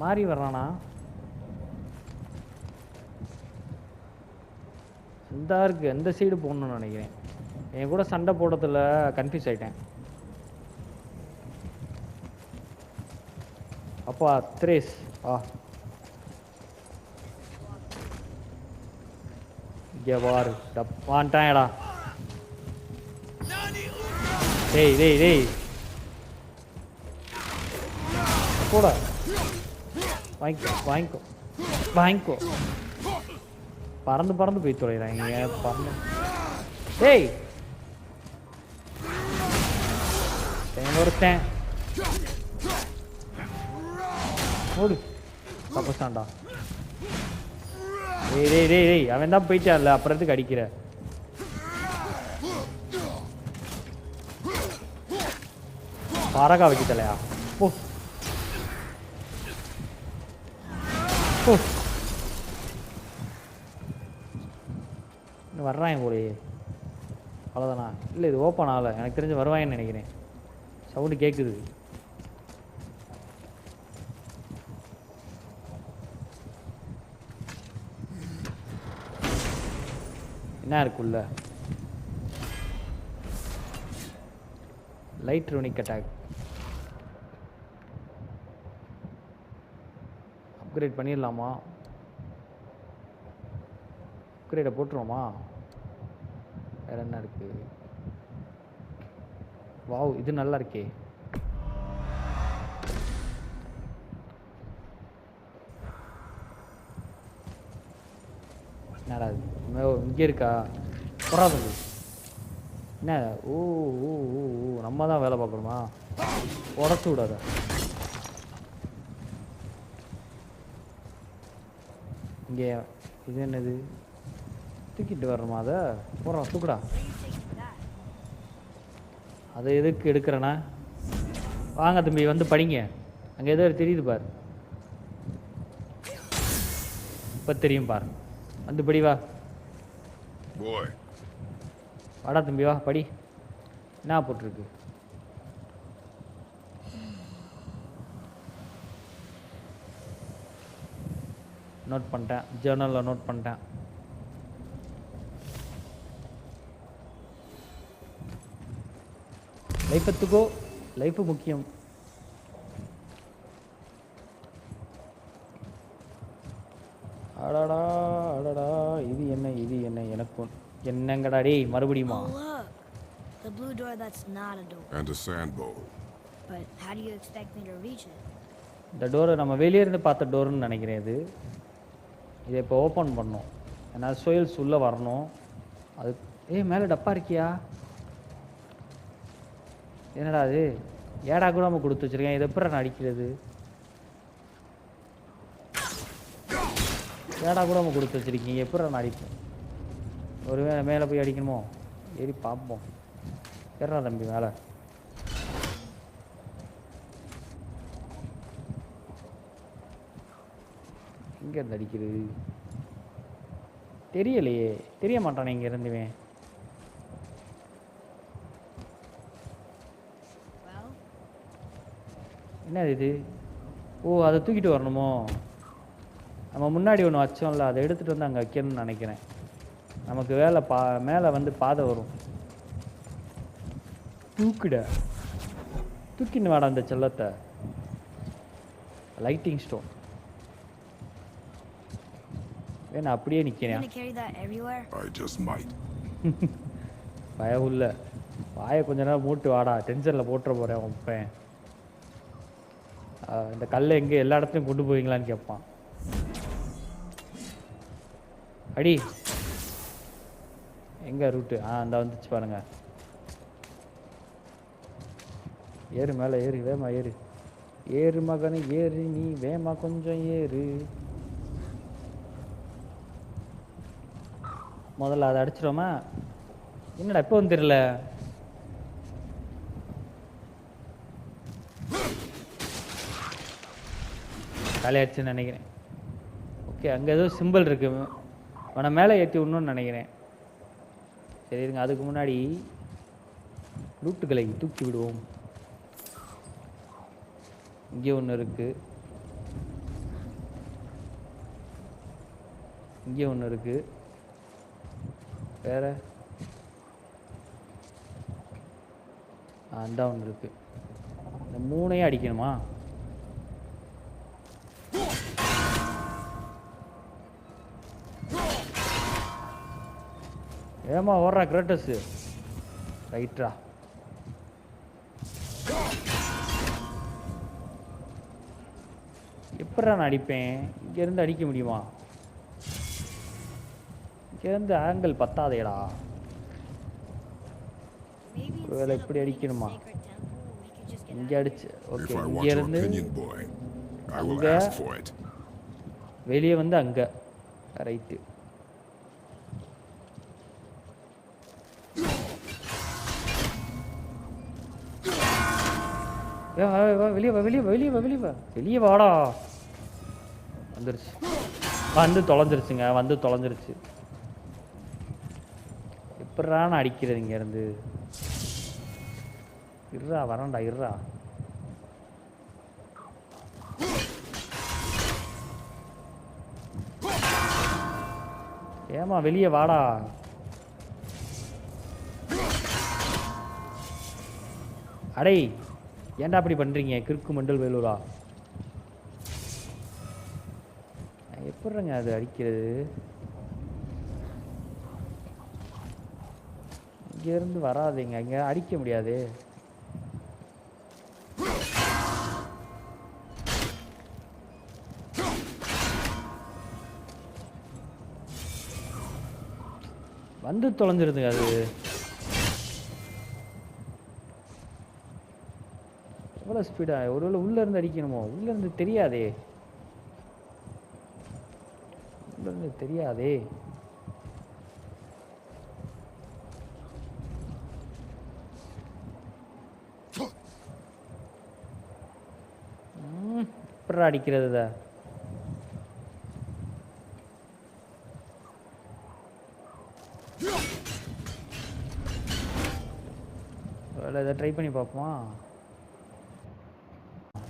மாறி வர்றானா? இந்த இருக்கு எந்த சைடு போகணும்னு நினைக்கிறேன். என் கூட சண்டை போடுறதுல கன்ஃபியூஸ் ஆயிட்டேன். அப்பா த்ரேஸ் இங்கே வாரு வான்ட்டான்டா. டேய் டேய் டேய் கூட வாங்கிக்கோ வாங்கிக்கோ வாங்கிக்கோ. பறந்து போய் தொலைகிறாங்க. பறந்து டேய் ஒருத்தன் ஓடு தப்பஸ்டாண்டா. டேய் டேய் டேய் டேய் அவன் தான் போயிட்டான்ல, அப்புறத்துக்கு அடிக்கிற. பாரகா வச்சுட்டலையா? ஓ ஓ இன்னும் வர்றாங்க போலையே. அவ்வளோதானா? இல்லை இது ஓப்பன் ஆகலை. எனக்கு தெரிஞ்சு வருவாங்கன்னு நினைக்கிறேன். சவுண்டு கேட்குது. என்ன இருக்குல்ல? லைட் ரூனிக் அட்டாக் அப்கிரேட் பண்ணிடலாமா? அப்கிரேடை போட்டுருவோமா? வேற என்ன இருக்கு? வாவ் இது நல்லா இருக்கே. என்னடா இங்கே இருக்கா? போறாது என்ன? ஓ ஓ ஓ ஓ நம்ம தான் வேலை பார்க்கணுமா? உடச்சு விடாத. இங்கே இது என்னது? தூக்கிட்டு வரணுமா? அதை போடுறோம் தூக்குடா. அதை எதுக்கு எடுக்கிறேண்ணா? வாங்க தம்பி வந்து படிங்க. அங்கே ஏதோ தெரியுது பார். இப்போ தெரியும் பார். வந்து படி வா. Boy. வாடா தம்பி வா படி. என்ன போட்டிருக்கு? நோட் பண்ணிட்டேன். ஜேர்னலில் நோட் பண்ணிட்டேன். லைஃப் எடுத்துக்கோ. லைஃபு முக்கியம். அடடா அடடா இது என்ன இது என்ன? எனக்கு என்னங்கடா டேய் மறுபடியுமா? Oh, look. The blue door that's not a door. And a sand bowl. But how do you expect me to reach it? இந்த டோரை நம்ம வெளியே இருந்து பார்த்த டோருன்னு நினைக்கிறேன் இது. இதை இப்போ ஓப்பன் பண்ணோம். ஏன்னா சோயில்ஸ் உள்ளே வரணும். அது மேலே டப்பா இருக்கியா? என்னடா அது? ஏடா கூட நம்ம கொடுத்து வச்சுருக்கேன். இதை எப்படி நான் அடிக்கிறது? ஏடா கூட நம்ம கொடுத்து வச்சுருக்கீங்க, எப்படி நான் அடிப்பேன்? ஒரு மேலே போய் அடிக்கணுமோ? ஏறி பார்ப்போம். ஏறா தம்பி மேலே. எங்கே இருந்து அடிக்கிறது தெரியலையே. தெரிய மாட்டானே இங்கே இருந்துவேன். Well, என்ன இது? ஓ, அதை தூக்கிட்டு வரணுமோ? நம்ம முன்னாடி ஒன்று வச்சோம்ல, அதை எடுத்துகிட்டு வந்து அங்கே வைக்கணும்னு நினைக்கிறேன். நமக்கு வேலை மேலே வந்து பாதை வரும். தூக்கிட தூக்கின்னு வாடா அந்த செல்லத்தை. லைட்டிங் ஸ்டோன் வேணா அப்படியே you நிற்கிறேன். gonna carry that everywhere? I just might. பயம் இல்லை. வாயை கொஞ்ச நேரம் மூட்டு வாடா, டென்ஷனில் போட்டுற போகிறேன் வைப்பேன். இந்த கல்லை எங்கே எல்லா இடத்துலையும் கொண்டு போவீங்களான்னு கேட்பான். அடி எங்கே ரூட்டு? அந்த வந்துச்சு பாருங்க. ஏறு மேலே ஏறு, வேமா ஏறு. ஏறு மகனு ஏறு, நீ வேமா கொஞ்சம் ஏறு. முதல்ல அதை அடிச்சிடுவோமா? என்னடா இப்போ வந்து தெரியல. தலையாச்சுன்னு நினைக்கிறேன். ஓகே, அங்கே ஏதோ சிம்பிள் இருக்கு. அவனை மேலே ஏற்றி விடணும்னு நினைக்கிறேன். சரி இருங்க, அதுக்கு முன்னாடி லூட்டுகளை தூக்கி விடுவோம். இங்கே ஒன்று இருக்கு, இங்கே ஒன்று இருக்கு. வேற அந்த ஒன்று இருக்கு. இந்த மூணையும் அடிக்கணுமா? ஏமா ஓடுறா கிரேட்டஸ்? ரைட்ரா. எப்படா நான் அடிப்பேன்? இங்கேருந்து அடிக்க முடியுமா? இங்கேருந்து ஆங்கிள் பத்தாதேடா. Maybe ஒருவேளை instead of இப்படி leaving the அடிக்கணுமா? sacred temple, we could just get இங்கே out of அடிச்சு. If okay, I want your இங்கேருந்து opinion, boy, I will அங்க- ask for it. வெளியே வந்து அங்கே. ரைட்டு. வெளியே வா, வெளியே வா, வெளியே வா, வெளியே வா, வெளியே வாடா. வந்துருச்சு, வந்து தொலைஞ்சிருச்சுங்க, வந்து தொலைஞ்சிருச்சு. எப்படா நான் அடிக்கிறது இங்கேருந்து? இருறா, வரேன்டா, இருறா. ஏமா வெளியே வாடா. அடே, ஏன்டா அப்படி பண்றீங்க கிறுக்கு மண்டல் வேலூரா? எப்படிங்க அது அடிக்கிறது? இங்க இருந்து வராதீங்க, இங்க அடிக்க முடியாது. வந்து தொலைஞ்சிருதுங்க அது. எவ்வளோ ஸ்பீடா? ஒருவேளை உள்ள இருந்து அடிக்கணுமோ? உள்ள இருந்து தெரியாதே, உள்ள இருந்து தெரியாதே. எப்படா அடிக்கிறது இதை? இதை ட்ரை பண்ணி பார்ப்போமா?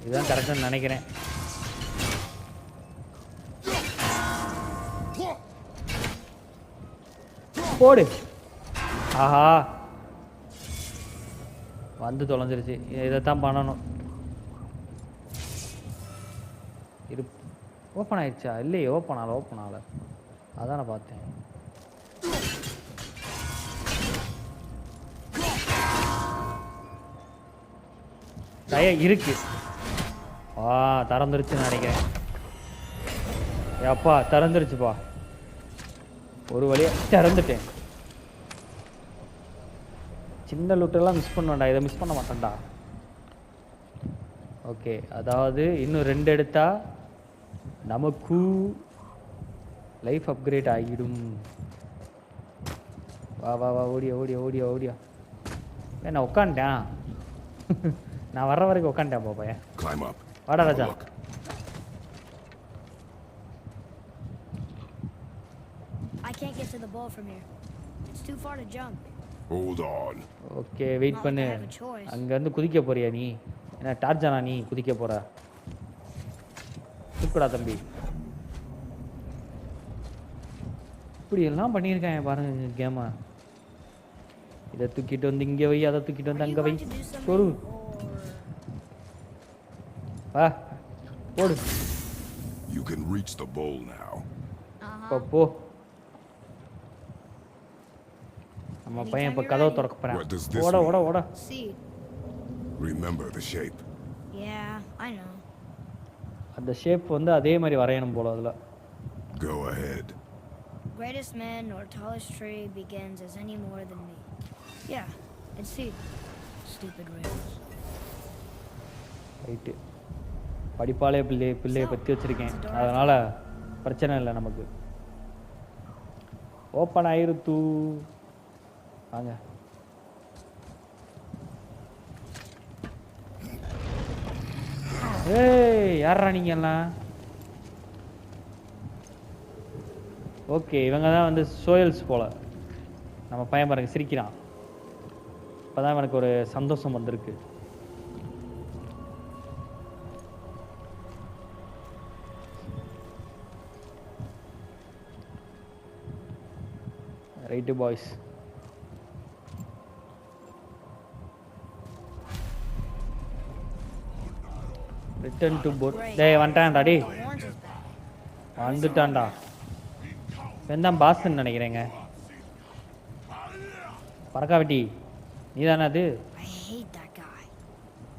இதுதான் கரெக்டாக நினைக்கிறேன். போடு. ஆஹா, வந்து தொலைஞ்சிருச்சு. இதைத்தான் பண்ணணும். இரு, ஓப்பன் ஆயிடுச்சா? இல்லையே, ஓப்பன் ஆகல. அதான் நான் பார்த்தேன். இருக்கு. திறந்துருச்சுன்னு நினைக்கிறேன். அப்பா திறந்துருச்சுப்பா, ஒரு வழியா திறந்துட்டேன். சின்ன லூட்டெல்லாம் மிஸ் பண்ணுவேன்டா, இதை மிஸ் பண்ண மாட்டேன்டா. ஓகே, அதாவது இன்னும் 2 எடுத்தா நமக்கு லைஃப் அப்கிரேட் ஆகிடும். வா வா வா, ஓடியா ஓடியா ஓடியா ஓடியா. நான் உட்காந்துட்டேன். நான் வர்ற வரைக்கும் உட்காந்துட்டேன் பாப்பா. Climb up. வாடா Have a Raja. look. I can't get to the ball from here. It's too far to jump. Hold on. Okay, wait Not like பண்ணு. I have a choice. அங்கேருந்து குதிக்க போறியா நீ? என்ன டார்ஜானா நீ குதிக்க போற? தூக்குடா தம்பி. இப்படி எல்லாம் பண்ணியிருக்கேன் பாருங்க கேமை. இதை தூக்கிட்டு வந்து இங்கே வை, அதை தூக்கிட்டு வந்து Are you அங்கே வை. going to do something பொறு or- வா, போடு. You can reach the bowl now. இப்போ போ. நம்ம பையன் இப்போ கதவை திறக்க போறான். What does this ஓட ஓட mean? ஓட. Seed. Remember the shape. Yeah, I know. அந்த ஷேப் வந்து அதே மாதிரி வரையணும் போல அதில். Go ahead. Greatest man or tallest tree begins as any more than me. Yeah, it's seed. Stupid riddles. Right, படிப்பாலே பிள்ளையை பற்றி வச்சுருக்கேன், அதனால் பிரச்சனை இல்லை நமக்கு. ஓப்பன் ஆயிருத்து. வாங்க. ஏய், யாரா நீங்க எல்லாம்? ஓகே, இவங்க தான் வந்து சோயல்ஸ் போல. நம்ம பையன் பாருங்க சிரிக்கிறான். இப்போதான் எனக்கு ஒரு சந்தோஷம் வந்திருக்கு. Right boys. Return to boat. டேய் வந்துட்டான்டா, டேய் The horns is back. வந்துட்டான்டா. வெந்தான் பாஸ்ன்னு நினைக்கிறேங்க. பறக்காவட்டி நீ தானே அது? I hate that guy.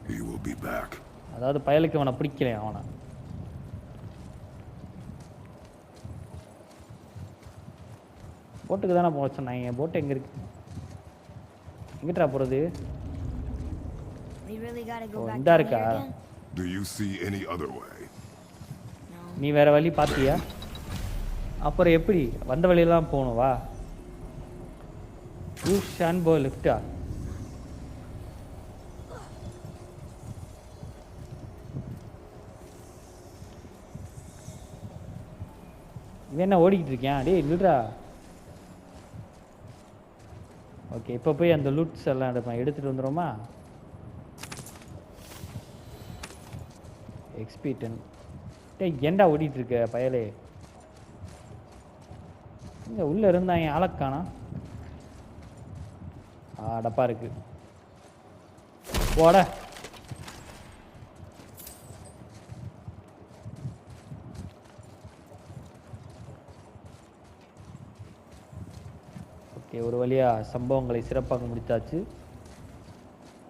He will be back. அதாவது பயலுக்கு அவனை பிடிக்கல. அவனை போட்டுக்கு தானே போக சொன்னாங்க. போட்டு எங்கே இருக்கு? எங்கிட்டா போகிறது? We really gotta go Oh, back இந்தா down இருக்கா? here again? Do you see any other way? No. நீ வேற வழி பார்த்தியா? அப்புறம் எப்படி வந்த வழியெல்லாம் போகணும்? வா. ஷான் போ லெஃப்டா? இவன் என்ன ஓடிக்கிட்டு இருக்கியான்? டேய் நில்றா. ஓகே, இப்போ போய் அந்த லூட்ஸ் எல்லாம் எடுத்துகிட்டு வந்துடுமா? XP 10. டேய் ஏன்டா ஓடிட்டு இருக்க பயலே? இங்கே உள்ளே இருந்தாங்க, ஆளக்கானா? டப்பா இருக்கு. போட. ஓகே, ஒரு வழியா சம்பவங்களை சிறப்பாக முடித்தாச்சு.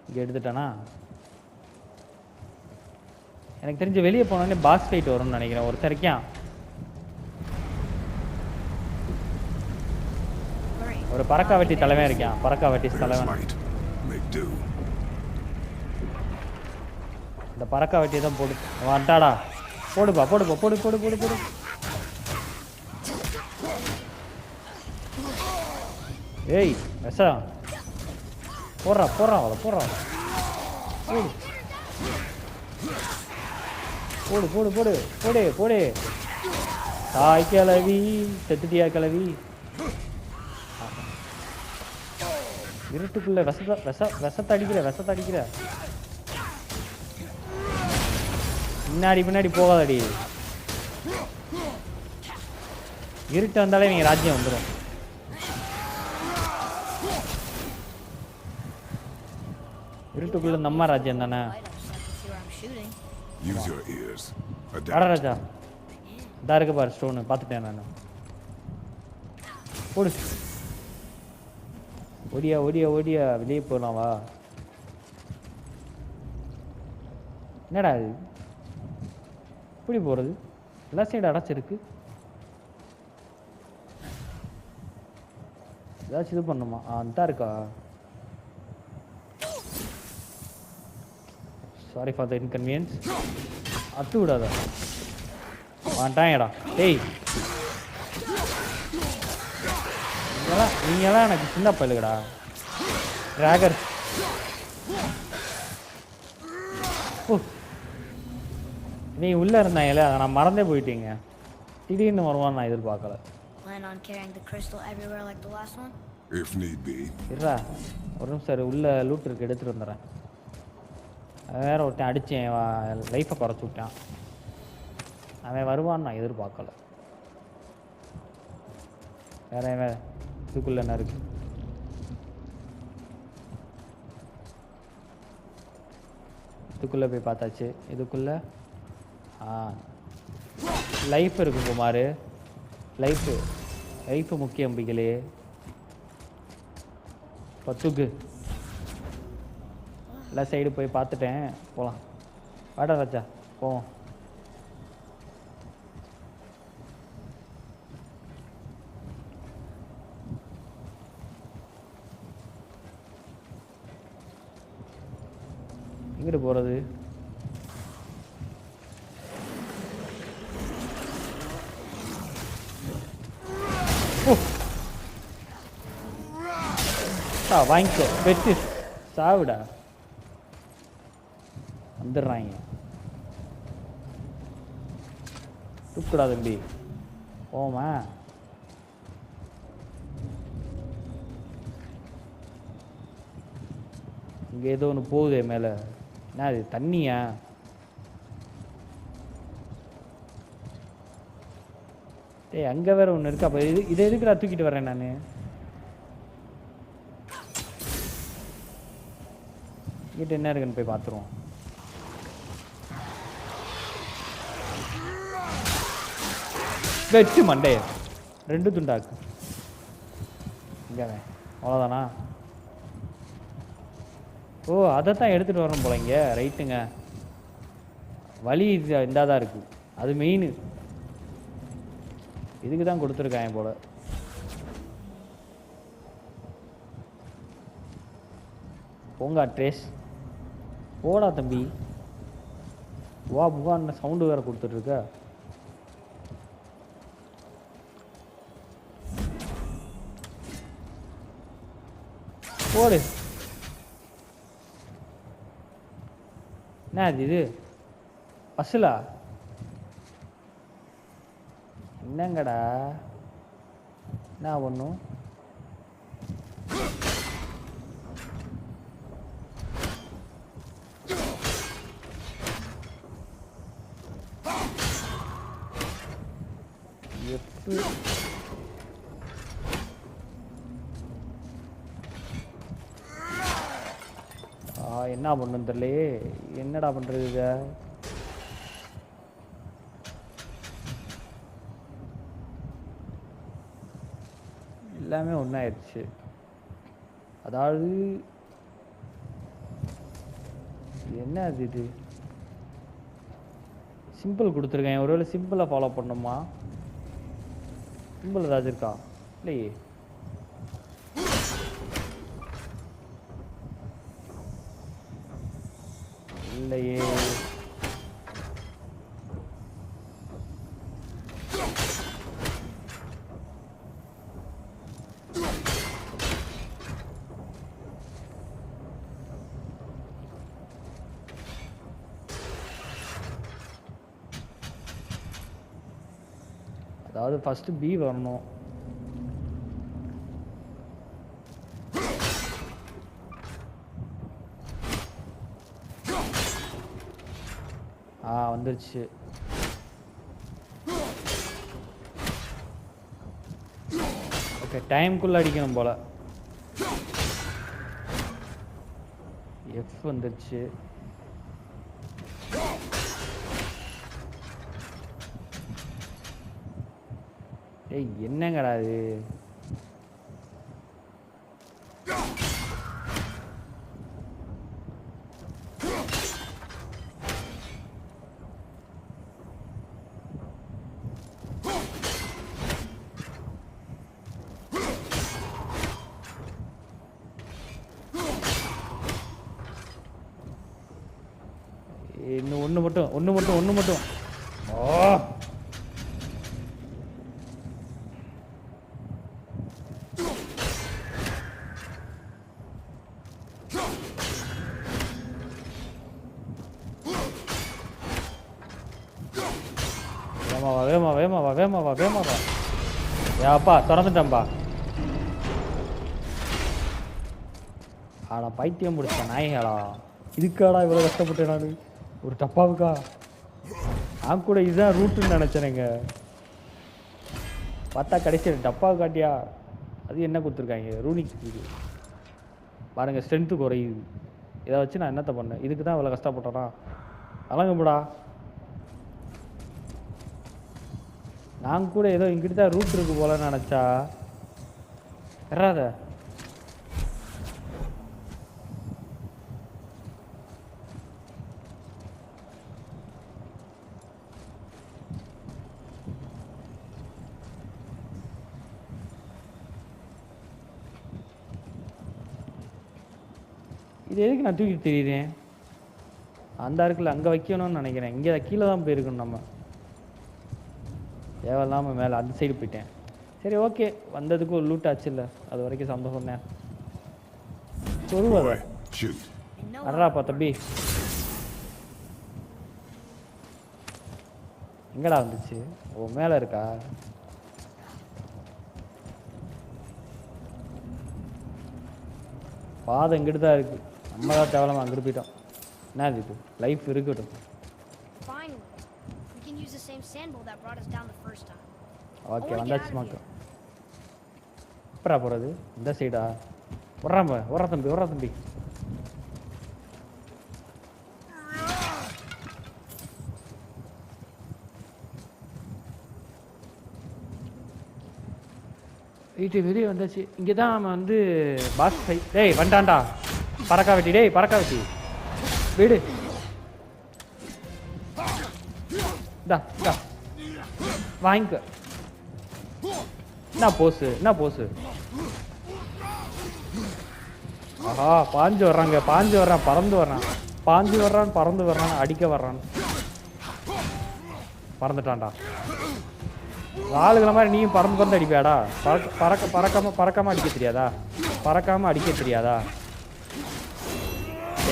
இங்கே எடுத்துட்டானா? எனக்கு தெரிஞ்சு வெளியே போனோடனே பாஸ் ஃபைட் வரும்னு நினைக்கிறேன். ஒருத்தர் இருக்கான், Hurry. ஒரு பறக்காவட்டி தலைவன் இருக்கான். பறக்காவட்டி There's தலைவன். light. Make do. இந்த பறக்காவட்டியை தான் போடு. வந்துட்டாடா. போடுப்பா போடுப்பா போடு போடு போடு போடு. ஏய் விஷம் போடுறா போடுறான் அவளை போடுறான். போடு போடு போடு போடு போடு போடு. தாய் கிளவி செத்துட்டியா கிளவி? இருட்டுக்குள்ள விஷத்தை அடிக்கிற. பின்னாடி போகாதடி. இருட்டு வந்தாலே நீங்க ராஜ்யம் வந்துடும். இருட்டுக்குள்ள நம்ம ராஜ்யம் தானே. Light up so I can see where I'm shooting. Use your ears. அட Adapt. ராஜா, இதா இருக்கு பாரு ஸ்டோனு. பார்த்துட்டேன் நான். போடு. ஓடியா ஓடியா ஓடியா, வெளியே போகலாம் வா. என்னடா இது? எப்படி போகிறது? எல்லா சைடு அடைச்சிருக்கு. ஏதாச்சும் இது பண்ணுமா? தான் இருக்கா. Sorry for the inconvenience. அத்து விடாத. வந்துட்டாங்கடா. டேய், நீங்களாம் எனக்கு சின்ன பயிலுங்கடா. டிராகர். ஓ, நீ உள்ளே இருந்தாங்களே, அதை நான் மறந்தே போயிட்டீங்க. திடீர்னு வருவான்னு நான் எதிர்பார்க்கல. Plan on carrying the crystal everywhere like the last one? If need be. இருடா ஒரு நிமிஷம் சரி, உள்ள லூட் இருக்கு, எடுத்துகிட்டு வந்துடுறேன். வேற ஒருத்தன் அடித்தேன், லைஃப்பை குறைச்சி விட்டான். அவன் வருவான்னு நான் எதிர்பார்க்கல. வேற இதுக்குள்ள என்ன இருக்கு? இதுக்குள்ளே போய் பார்த்தாச்சு. இதுக்குள்ளே லைஃப் இருக்கு குமார். லைஃப் முக்கியம் பிகிலே. பத்துக்கு எல்லா சைடு போய் பார்த்துட்டேன். போகலாம் வாடா ராஜா, போவோம். எங்கிட்டு போகிறது? வாங்கிக்கோ, வெட்டு சாவிடா. வந்துடுறாங்க. தூக்குடா தம்பி, போமா. இங்கே ஏதோ ஒன்று போகுதே மேலே. என்ன அது, தண்ணியா? ஏய், அங்கே வேற ஒன்று இருக்கு. அப்போ இதை எதுக்கு நான் தூக்கிட்டு வரேன் நான்? கிட்ட என்ன இருக்குன்னு போய் பார்த்துருவோம். வெச்சு மண்டைய 2 துண்டாக்கு. இங்கே அவ்வளோதானா? ஓ, அதைத்தான் எடுத்துகிட்டு வரணும் போல. இங்கே ரைட்டுங்க, வழி இந்தாதான் இருக்கு. அது மெயின். இதுக்கு தான் கொடுத்துருக்காங்க போல. போங்க ட்ரேஸ், போடா தம்பி. வா புகான்னு சவுண்டு வேறு கொடுத்துட்ருக்க. போடு. என்ன அது, இது பஸ்ஸுலா? என்னங்கடா என்ன ஒன்றும் என்ன பண்ணும் தெரியலையே. என்னடா பண்ணுறது இதை? எல்லாமே ஒன்றாயிடுச்சு. அதாவது என்ன அது, இது சிம்பிள் கொடுத்துருக்கேன். ஒருவேளை சிம்பிளை ஃபாலோ பண்ணுமா? சிம்பிள் ஏதாச்சும் இருக்கா? இல்லையே. இல்லையே. அதாவது ஃபர்ஸ்ட் பி வரணும். வந்துருச்சு. ஓகே, டைம்குள்ள அடிக்கணும் போல. எஃப் வந்துருச்சு. ஏய், என்னங்கடா இது? ஒன்று மட்டும் ஓ வேமாவா ஏப்பா திறந்துட்டேன்பா. ஆடா பைத்தியம் முடிச்ச நாய்களா, இதுக்காடா இவ்வளோ கஷ்டப்பட்டேன் நான் ஒரு டப்பாவுக்கா? நான் கூட இதுதான் ரூட்டுன்னு நினச்சேனேங்க. பார்த்தா கடைசியில் டப்பாவை காட்டியா அது என்ன கொடுத்துருக்காங்க ரூனிக் இது பாருங்கள், ஸ்ட்ரென்த்து குறையுது. இதை வச்சு நான் என்னத்தை பண்ணேன்? இதுக்கு தான் இவ்வளோ கஷ்டப்பட்டேனா? அலங்கும்படா. நான் கூட ஏதோ இங்கிட்டு தான் ரூட் இருக்கு போலன்னு நினச்சா வராத. இது எதுக்கு நான் தூக்கி தெரியுறேன்? அந்த இருக்குல்ல அங்கே வைக்கணும்னு நினைக்கிறேன். இங்கே கீழே தான் போயிருக்கணும் நம்ம. தேவையில்லாமல் மேலே அந்த சைடு போயிட்டேன். சரி ஓகே, வந்ததுக்கு ஒரு லூட் ஆச்சு இல்லை, அது வரைக்கும் சந்தோஷம் தான். சொல்லுவத அட்ராப்பா தம்பி. எங்கடா வந்துச்சு? ஓ மேலே இருக்கா? பாதை இங்கிட்டு தான் இருக்குது. நம்ம தான் தேவலாமல் அங்கிட்டு போயிட்டோம். என்ன இது லைஃப் இருக்கட்டும். ஓகே வந்தாச்சு மக்கள். எப்படா போகிறது? இந்த சைடா? வர்றா தம்பி. வீட்டு வெளியே வந்தாச்சு. இங்கே தான் நம்ம வந்து பாஸ் ஃபை. டேய் வண்டான்டா பறக்கா வெட்டி வீடு. இந்தா வாங்கிக்க. என்ன போஸு? ஆஹா பாஞ்சு வர்றான் பறந்து வர்றான் அடிக்க வர்றான். பறந்துட்டான்டா. ஆளுகளை மாதிரி நீயும் பறந்து அடிப்பியாடா? பறக்காம அடிக்க தெரியாதா?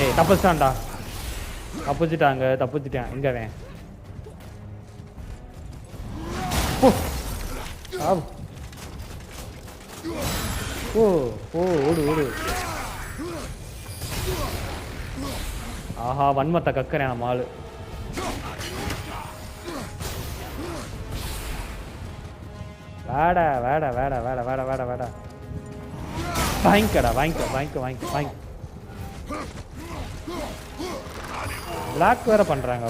ஏய் தப்பிச்சிட்டான்டா. தப்பிச்சிட்டான். எங்க அவன்? ஓடு. ஆஹா வன்மத்தை கக்கறேன் நம்ம ஆளு. வேடா வாங்கிக்க. பிளாக் வேற பண்றாங்க.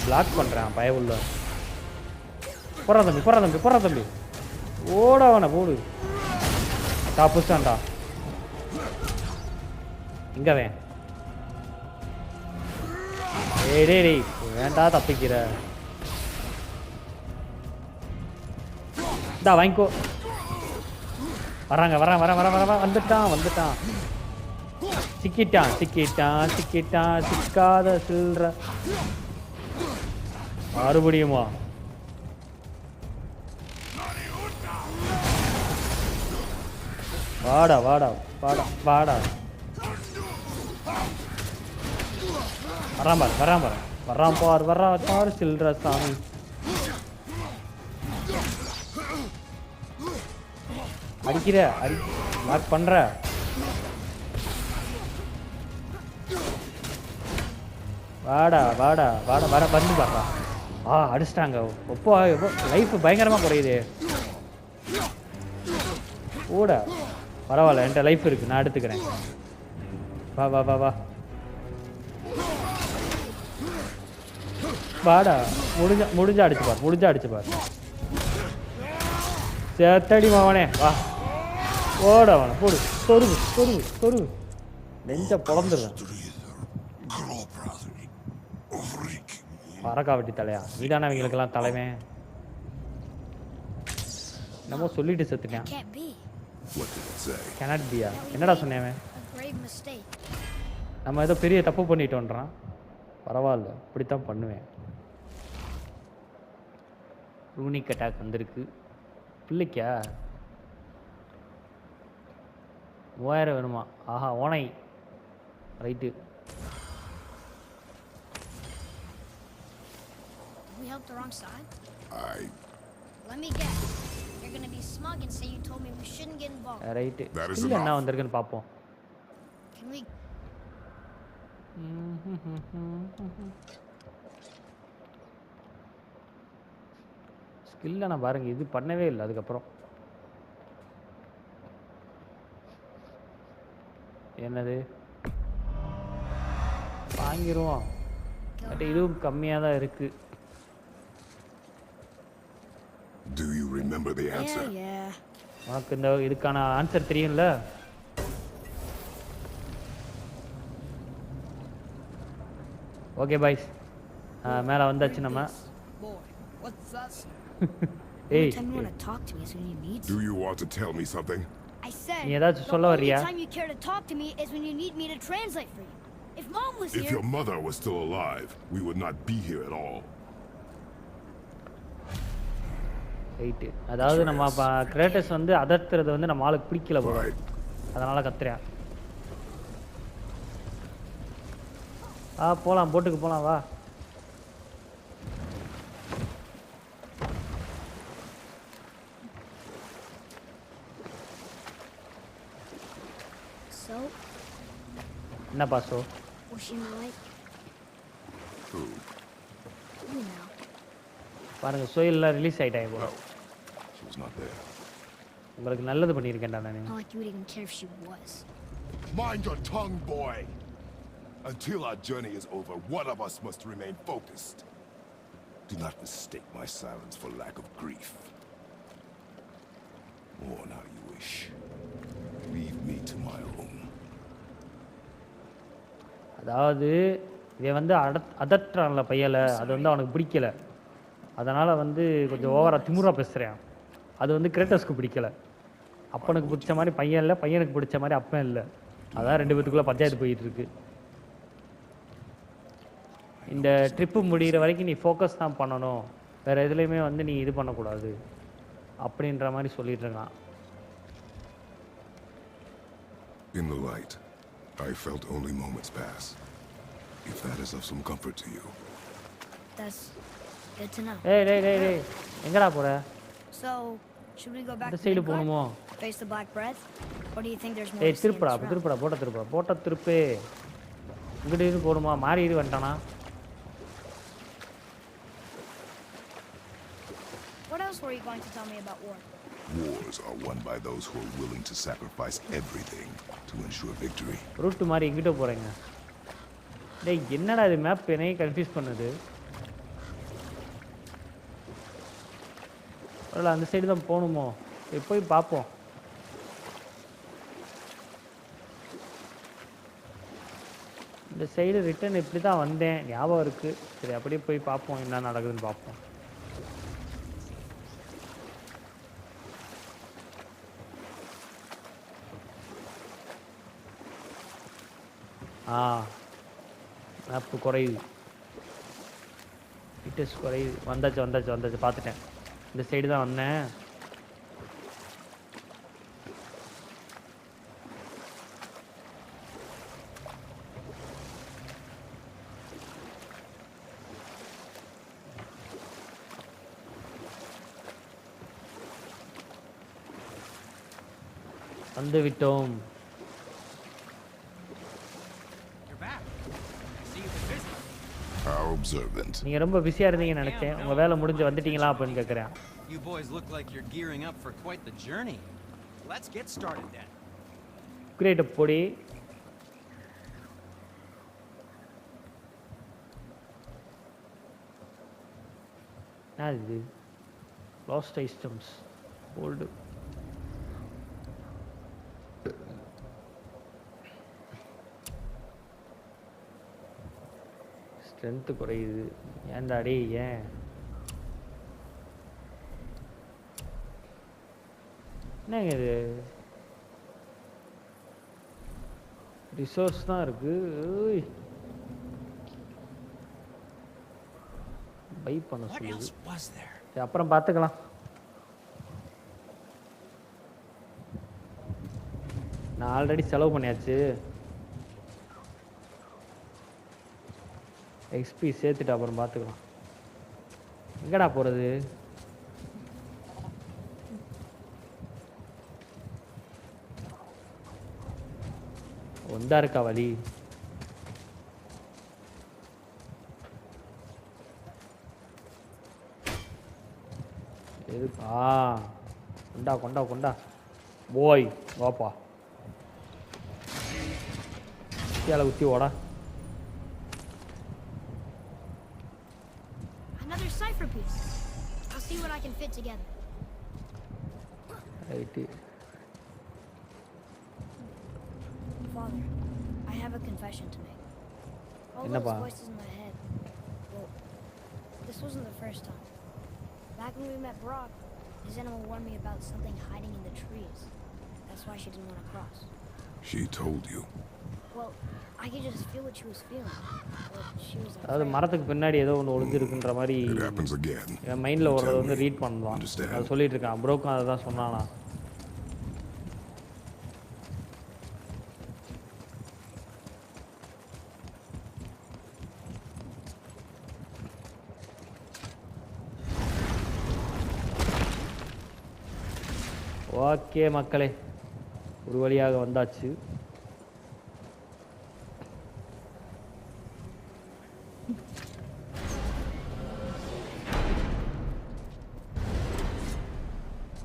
பயவுள்ள போறா தம்பி. ஓடவன போடு. தாப்புச்சான்டா. இங்க வே. டேய் வேண்டா தப்பிக்கிற. இந்தா வாங்கிக்கோ. வராங்க. வந்துட்டான். சிக்கிட்டான். சிக்காத சில்ற மறுபடியுமா? வாடா வரான் பாரு சில்ற சாமி. அடிக்கிற மார்க் பண்ற. வாடா வந்து பாடுறா. அடிச்சிட்டாங்க. எப்போ லைஃப் பயங்கரமா குறையுது. ஓட பரவாயில்ல, என்கிட்ட லைஃப் இருக்கு, நான் எடுத்துக்கிறேன். வா வாடா. முடிஞ்சா அடிச்சு பார். சேத்தடி மாவனே வா. ஓடவன போடு. சொருவு நெஞ்ச பொழந்துடுறேன். பறக்காவட்டி தலையா? நீதானே அவங்களுக்கெல்லாம் தலைமை. என்னமோ சொல்லிட்டு செத்துட்டேன். cannot be. என்னடா சொன்னேன்? நம்ம ஏதோ பெரிய தப்பு பண்ணிட்டோன்றான். பரவாயில்ல, இப்படித்தான் பண்ணுவேன். ரூனிக் அட்டாக் வந்திருக்கு. பிள்ளைக்கா 3000 வேணுமா? ஆஹா ஓனை right. Did we help the wrong side? I. Let me guess. You're gonna be smug and say you told me we shouldn't get involved. Right. That is skill என்ன enough. வந்திருக்குன்னு பார்ப்போம். Can we? ஸ்கில்ல நான் பாருங்க இது பண்ணவே இல்லை. அதுக்கப்புறம் என்னது வாங்கிடுவோம். பட் இதுவும் கம்மியாக தான் இருக்கு. Do you remember the answer? Yeah. உனக்கு இந்த இதுக்கான ஆன்சர் தெரியும்ல? ஓகே பாய்ஸ், மேலே வந்தாச்சு நம்ம. Boy, what's that? ஏய் Every time you want to talk to me is when you need. Do you want to tell me something? I said. நீ ஏதாச்சும் the சொல்ல only வர்றியா? time you care to talk to me is when you need me to translate for you. If Mom was If here. your mother was still alive, we would not be here at all. Right. அதாவது நம்ம கிரேட்டஸ் வந்து அதர்த்துறது வந்து நம்ம ஆளுக்கு பிடிக்கல போல, Right. அதனால கத்துறேன். போகலாம், போட்டுக்கு போகலாம் வா. So, என்ன Faso? was she like? Who? You know. பாருங்க சோயில்லாம் ரிலீஸ் ஆகிட்டாங்க போல. No. She was not there. உங்களுக்கு நல்லது பண்ணியிருக்கேன்டா நான். Not like you would even care if she was. Mind your tongue, boy! Until our journey is over, one of us must remain focused. Do not mistake my silence for lack of grief. Mourn how you wish. Leave me to my own. அதாவது இவன் வந்து அதற்றான்ல பையலை, அது வந்து அவனுக்கு பிடிக்கல. அதனால் வந்து கொஞ்சம் ஓவராக திமுறா பேசுகிறேன். அது வந்து கிரேட்டஸ்க்கு பிடிக்கல. அப்பனுக்கு பிடிச்ச மாதிரி பையன் இல்லை, பையனுக்கு பிடிச்ச மாதிரி அப்பன் இல்லை. அதான் ரெண்டு பேத்துக்குள்ளே பஞ்சாயத்து போயிட்டு இருக்கு. இந்த ட்ரிப்பு முடிகிற வரைக்கும் நீ ஃபோக்கஸ் தான் பண்ணணும், வேறு எதுலேயுமே வந்து நீ இது பண்ணக்கூடாது அப்படின்ற மாதிரி சொல்லிட்டு இருக்கான். In the light, I felt only moments pass. If that is of some comfort to you. That's good to know. டேய் டேய் டேய் டேய் எங்கடா போகிற? So, should we go back இந்த to சைடு Midgard? போகணுமோ? Face the Black Breath? Or do you think there's more டேய் to see in திருப்புடா, this route? திருப்புடா, போட்ட திருப்பு. இங்கிட்ட இது போகணுமா? மாறி இது வந்துட்டானா? What else were you going to tell me about war? Wars are won by those who are willing to sacrifice everything to ensure victory. Route மாதிரி எங்கிட்ட போகிறேங்க. டேய் என்னடா இது மேப் என்னையே கன்ஃபியூஸ் பண்ணுது. பரவாயில்ல, அந்த சைடு தான் போகணுமோ? போய் பார்ப்போம். இந்த சைடு ரிட்டர்ன் இப்படி தான் வந்தேன், ஞாபகம் இருக்குது. சரி அப்படியே போய் பார்ப்போம் என்ன நடக்குதுன்னு பார்ப்போம். மேப்பு குறையுது, ஃபிட்னஸ் குறையுது. வந்தாச்சு பார்த்துட்டேன். இந்த சைடு தான் வந்தேன். வந்து விட்டோம். You're back. I see you've been busy. How observant. நீங்கள் ரொம்ப பிஸியாக இருந்தீங்கன்னு நினச்சேன். உங்கள் வேலை முடிஞ்சு வந்துட்டீங்களா அப்படின்னு கேட்குறேன். You boys look like you're gearing up for quite the journey. Let's get started then. Great பொடி. என்ன இது? Last items old. ஸ்ட்ரென்த்து குறையுது. ஏன்டா டேய் ஏன்? என்னங்க இது? ரிசோர்ஸ் தான் இருக்கு. பை பண்ண What சொல்லுது. else was there? சரி அப்புறம் பார்த்துக்கலாம். நான் ஆல்ரெடி செலவு பண்ணியாச்சு. எக்ஸ்பி சேர்த்துட்டு அப்புறம் பார்த்துக்கலாம். எங்கடா போகிறது? ஒன்றா இருக்கா வழி? எது? கொண்டா கொண்டா கொண்டா போய் வாப்பா. கீழே ஊற்றி ஓடா. Another cipher piece. I'll see what I can fit together. Right. Father, I have a confession to make. All Enna those pa? voices in my head. Well, this wasn't the first time. Back when we met Brock, his animal warned me about something hiding in the trees. That's why she didn't want to cross. She told you. Well, I could just feel what she was feeling. But she was அதாவது afraid. மரத்துக்கு பின்னாடி ஏதோ ஒன்று ஒளிஞ்சிருக்குன்ற மாதிரி It happens again. என் மைண்டில் You ஓடுறத tell வந்து me. Read பண்ணுவான். Understand? அதை சொல்லிட்டு இருக்கான். ப்ரோக்கும் அதை தான் சொன்னானா. ஓகே மக்களே, ஒரு வழியாக வந்தாச்சு.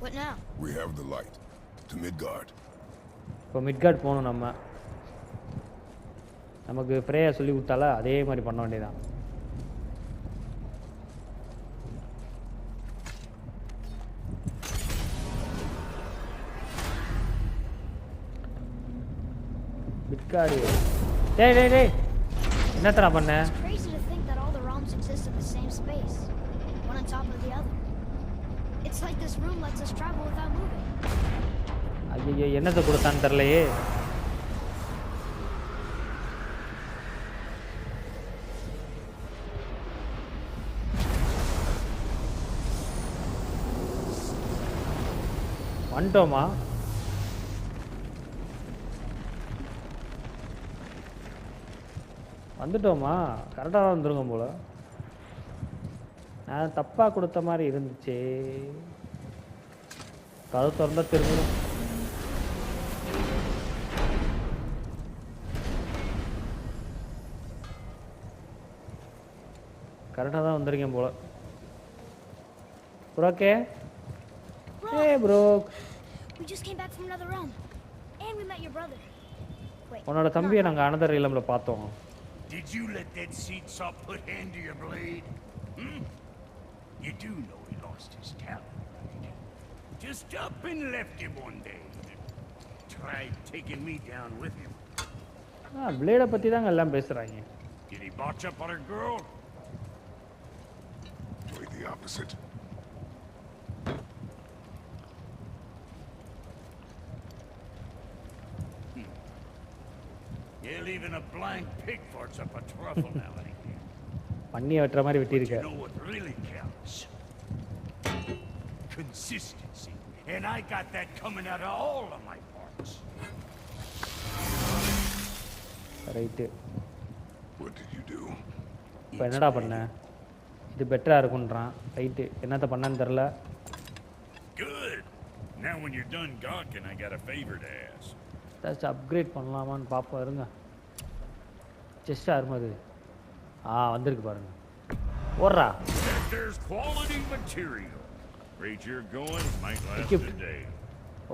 What now? We have the light. To Midgard. இப்போ மிட்கார்ட் போகணும் நம்ம. நமக்கு ஃப்ரேயா சொல்லி கொடுத்தால அதே மாதிரி பண்ண வேண்டியதான். மிட்கார்டு. டேய் டேய் டேய், என்னத்தடா பண்ண? It's crazy to think that all the realms exist in the same space, one on top of the other. It's like this room lets us travel without moving. ஐயோ, என்னத்தை கொடுத்தான்னு தெரிலையே. வந்துட்டோமா? வந்துட்டோமா? கரெக்டாக தான் வந்துருங்க போல. நான் தப்பாக கொடுத்த மாதிரி இருந்துச்சே. கதவு திறந்தா திரும்பணும். கரெக்டாக தான் வந்திருக்கேன் போல. ப்ரோக்கே. ஏ Broek. We just came back from another realm, and we met your brother. Wait. உன்னோட தம்பியை நாங்கள் அனதர் இல்லமில் பார்த்தோம். Did you let that seed saw put hand to your blade? Hmm? You do know he lost his talent, right? Just up and left him one day. Tried taking me down with him. பிளேடை பற்றி தாங்க எல்லாம் பேசுகிறாங்க. Did he botch up on a girl? Quite the opposite. Yeah, leaving a blind pig farts up a truffle now, ain't you? பண்ணியை வெட்டுற மாதிரி You வெட்டியிருக்க. know what really counts? Consistency. And I got that coming out of all of my parts. Right. What did you do? இப்போ என்னடா பண்ண? இது பெட்டராக இருக்குன்றான். Right, என்னத்த பண்ணான்னு தெரில. Good. Now when you're done gawking, I got a favor to ask. ஏதாச்சும் upgrade பண்ணலாமான்னு பார்ப்போம் இருங்க. செஸ்ட் ஆர்மது வந்திருக்கு பாருங்க. ஓடுறா. There's quality material. Rate you're going, might last Equipped. a day.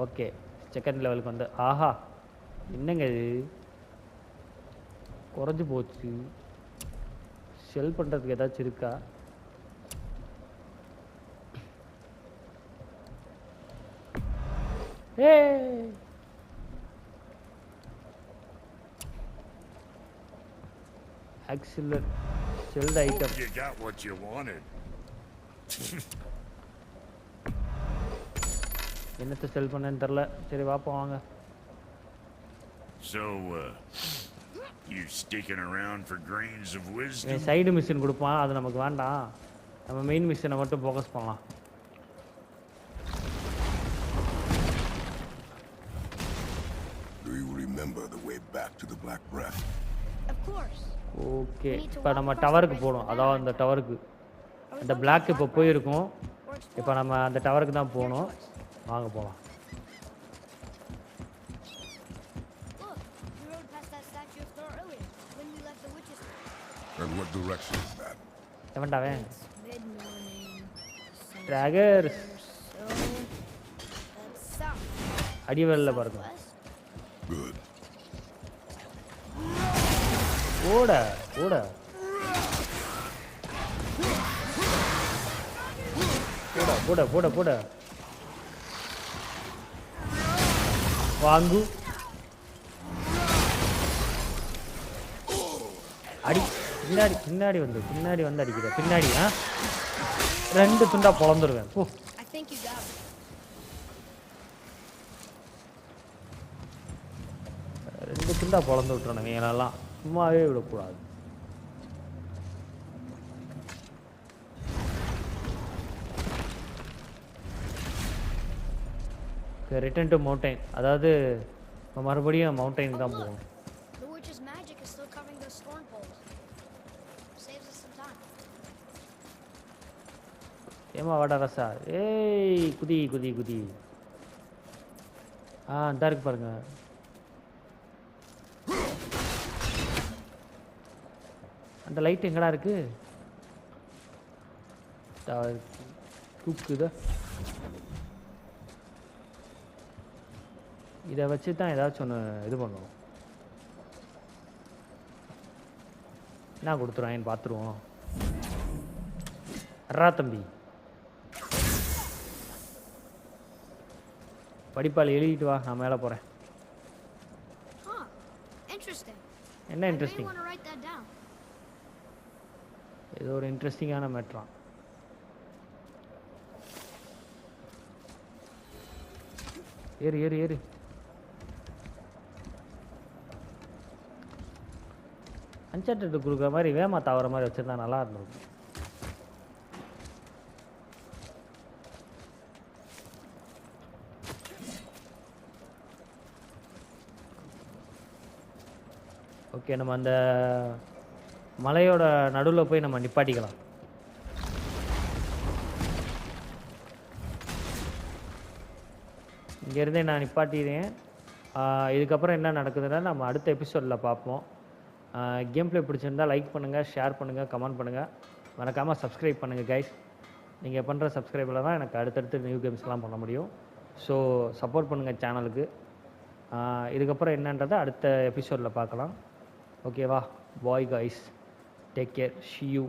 Okay, second லெவலுக்கு வந்து ஆஹா, என்னங்க இது குறைஞ்சி போச்சு. செல் பண்ணுறதுக்கு ஏதாச்சும் இருக்கா? ஏ ஆக்சிலர் sealed item. You got what you wanted. என்னத்தை செல் பண்ணேன்னு தெரில. சரி வாப்போம் வாங்க. So, you sticking around for grains of wisdom? Side machine கொடுப்பான், அது நமக்கு வேண்டாம். நம்ம மெயின் மிஷனை மட்டும் ஃபோக்கஸ் பண்ணலாம். Do you remember the way back to the Black Breath? Of course. Okay, இப்போ நம்ம டவருக்கு போகணும். அதாவது அந்த டவருக்கு அந்த பிளாக் இப்போ போயிருக்கோம். இப்போ நம்ம அந்த டவருக்கு தான் போகணும். வாங்க போகலாம். Look, we rode past that statue of Thor earlier when we left the witch's hut. And what direction is that? எவன்டாவன்? It's mid-morning. Sun's Draggers. clear, so that's south. அடிவெல்ல பாருங்க. Southwest? Good. ஓட ஓட போட போட போட போட வாங்கு அடி. பின்னாடி பின்னாடி வந்து அடிக்கிற பின்னாடி. ரெண்டு துண்டா பொழந்துருவேன். ஓ I think you got it. ரெண்டு துண்டா பொழந்து விட்டுறணும். நீங்களெல்லாம் சும்மாவே விடக்கூடாது. ரிட்டர்ன் டு மவுண்டைன், அதாவது இப்போ மறுபடியும் மவுண்டைனுக்கு தான் போகணும். The witch's magic is still covering those thorn poles. Saves us some time. ஏமா வாடா ரசா. ஏய் குதி குதி குதி. இந்த இருக்கு பாருங்க. அந்த லைட் எங்கடா இருக்கு? தூக்குதா? இதை வச்சு தான் ஏதாச்சும் ஒன்று இது பண்ணுவோம். என்ன கொடுத்துருவாங்கன்னு பார்த்துருவோம். அறா தம்பி படிப்பால் எழுதிட்டு வா, நான் மேலே போகிறேன். Huh. Interesting. என்ன I really interesting? want to write that down. ஏதோ ஒரு இன்ட்ரெஸ்டிங்கான மேட்ரான். ஏறு ஏறு ஏறு. அன்சார்ட்டட் கொடுக்குற மாதிரி வேமா தாவற மாதிரி வச்சுருந்தா நல்லா இருந்தது. ஓகே, நம்ம அந்த மலையோட நடுவில் போய் நம்ம நிப்பாட்டிக்கலாம். இங்கேருந்தே நான் நிப்பாட்டிடுறேன். இதுக்கப்புறம் என்ன நடக்குதுன்னா நம்ம அடுத்த எபிசோடில் பார்ப்போம். கேம் ப்ளே பிடிச்சிருந்தா லைக் பண்ணுங்கள், ஷேர் பண்ணுங்கள், கமெண்ட் பண்ணுங்கள், மறக்காமல் சப்ஸ்கிரைப் பண்ணுங்கள் கைஸ். நீங்கள் பண்ணுற சப்ஸ்கிரைபில் தான் எனக்கு அடுத்தடுத்து நியூ கேம்ஸ்லாம் பண்ண முடியும். ஸோ சப்போர்ட் பண்ணுங்கள் சேனலுக்கு. இதுக்கப்புறம் என்னன்றதை அடுத்த எபிசோடில் பார்க்கலாம். ஓகேவா? Bye guys, take care, see you.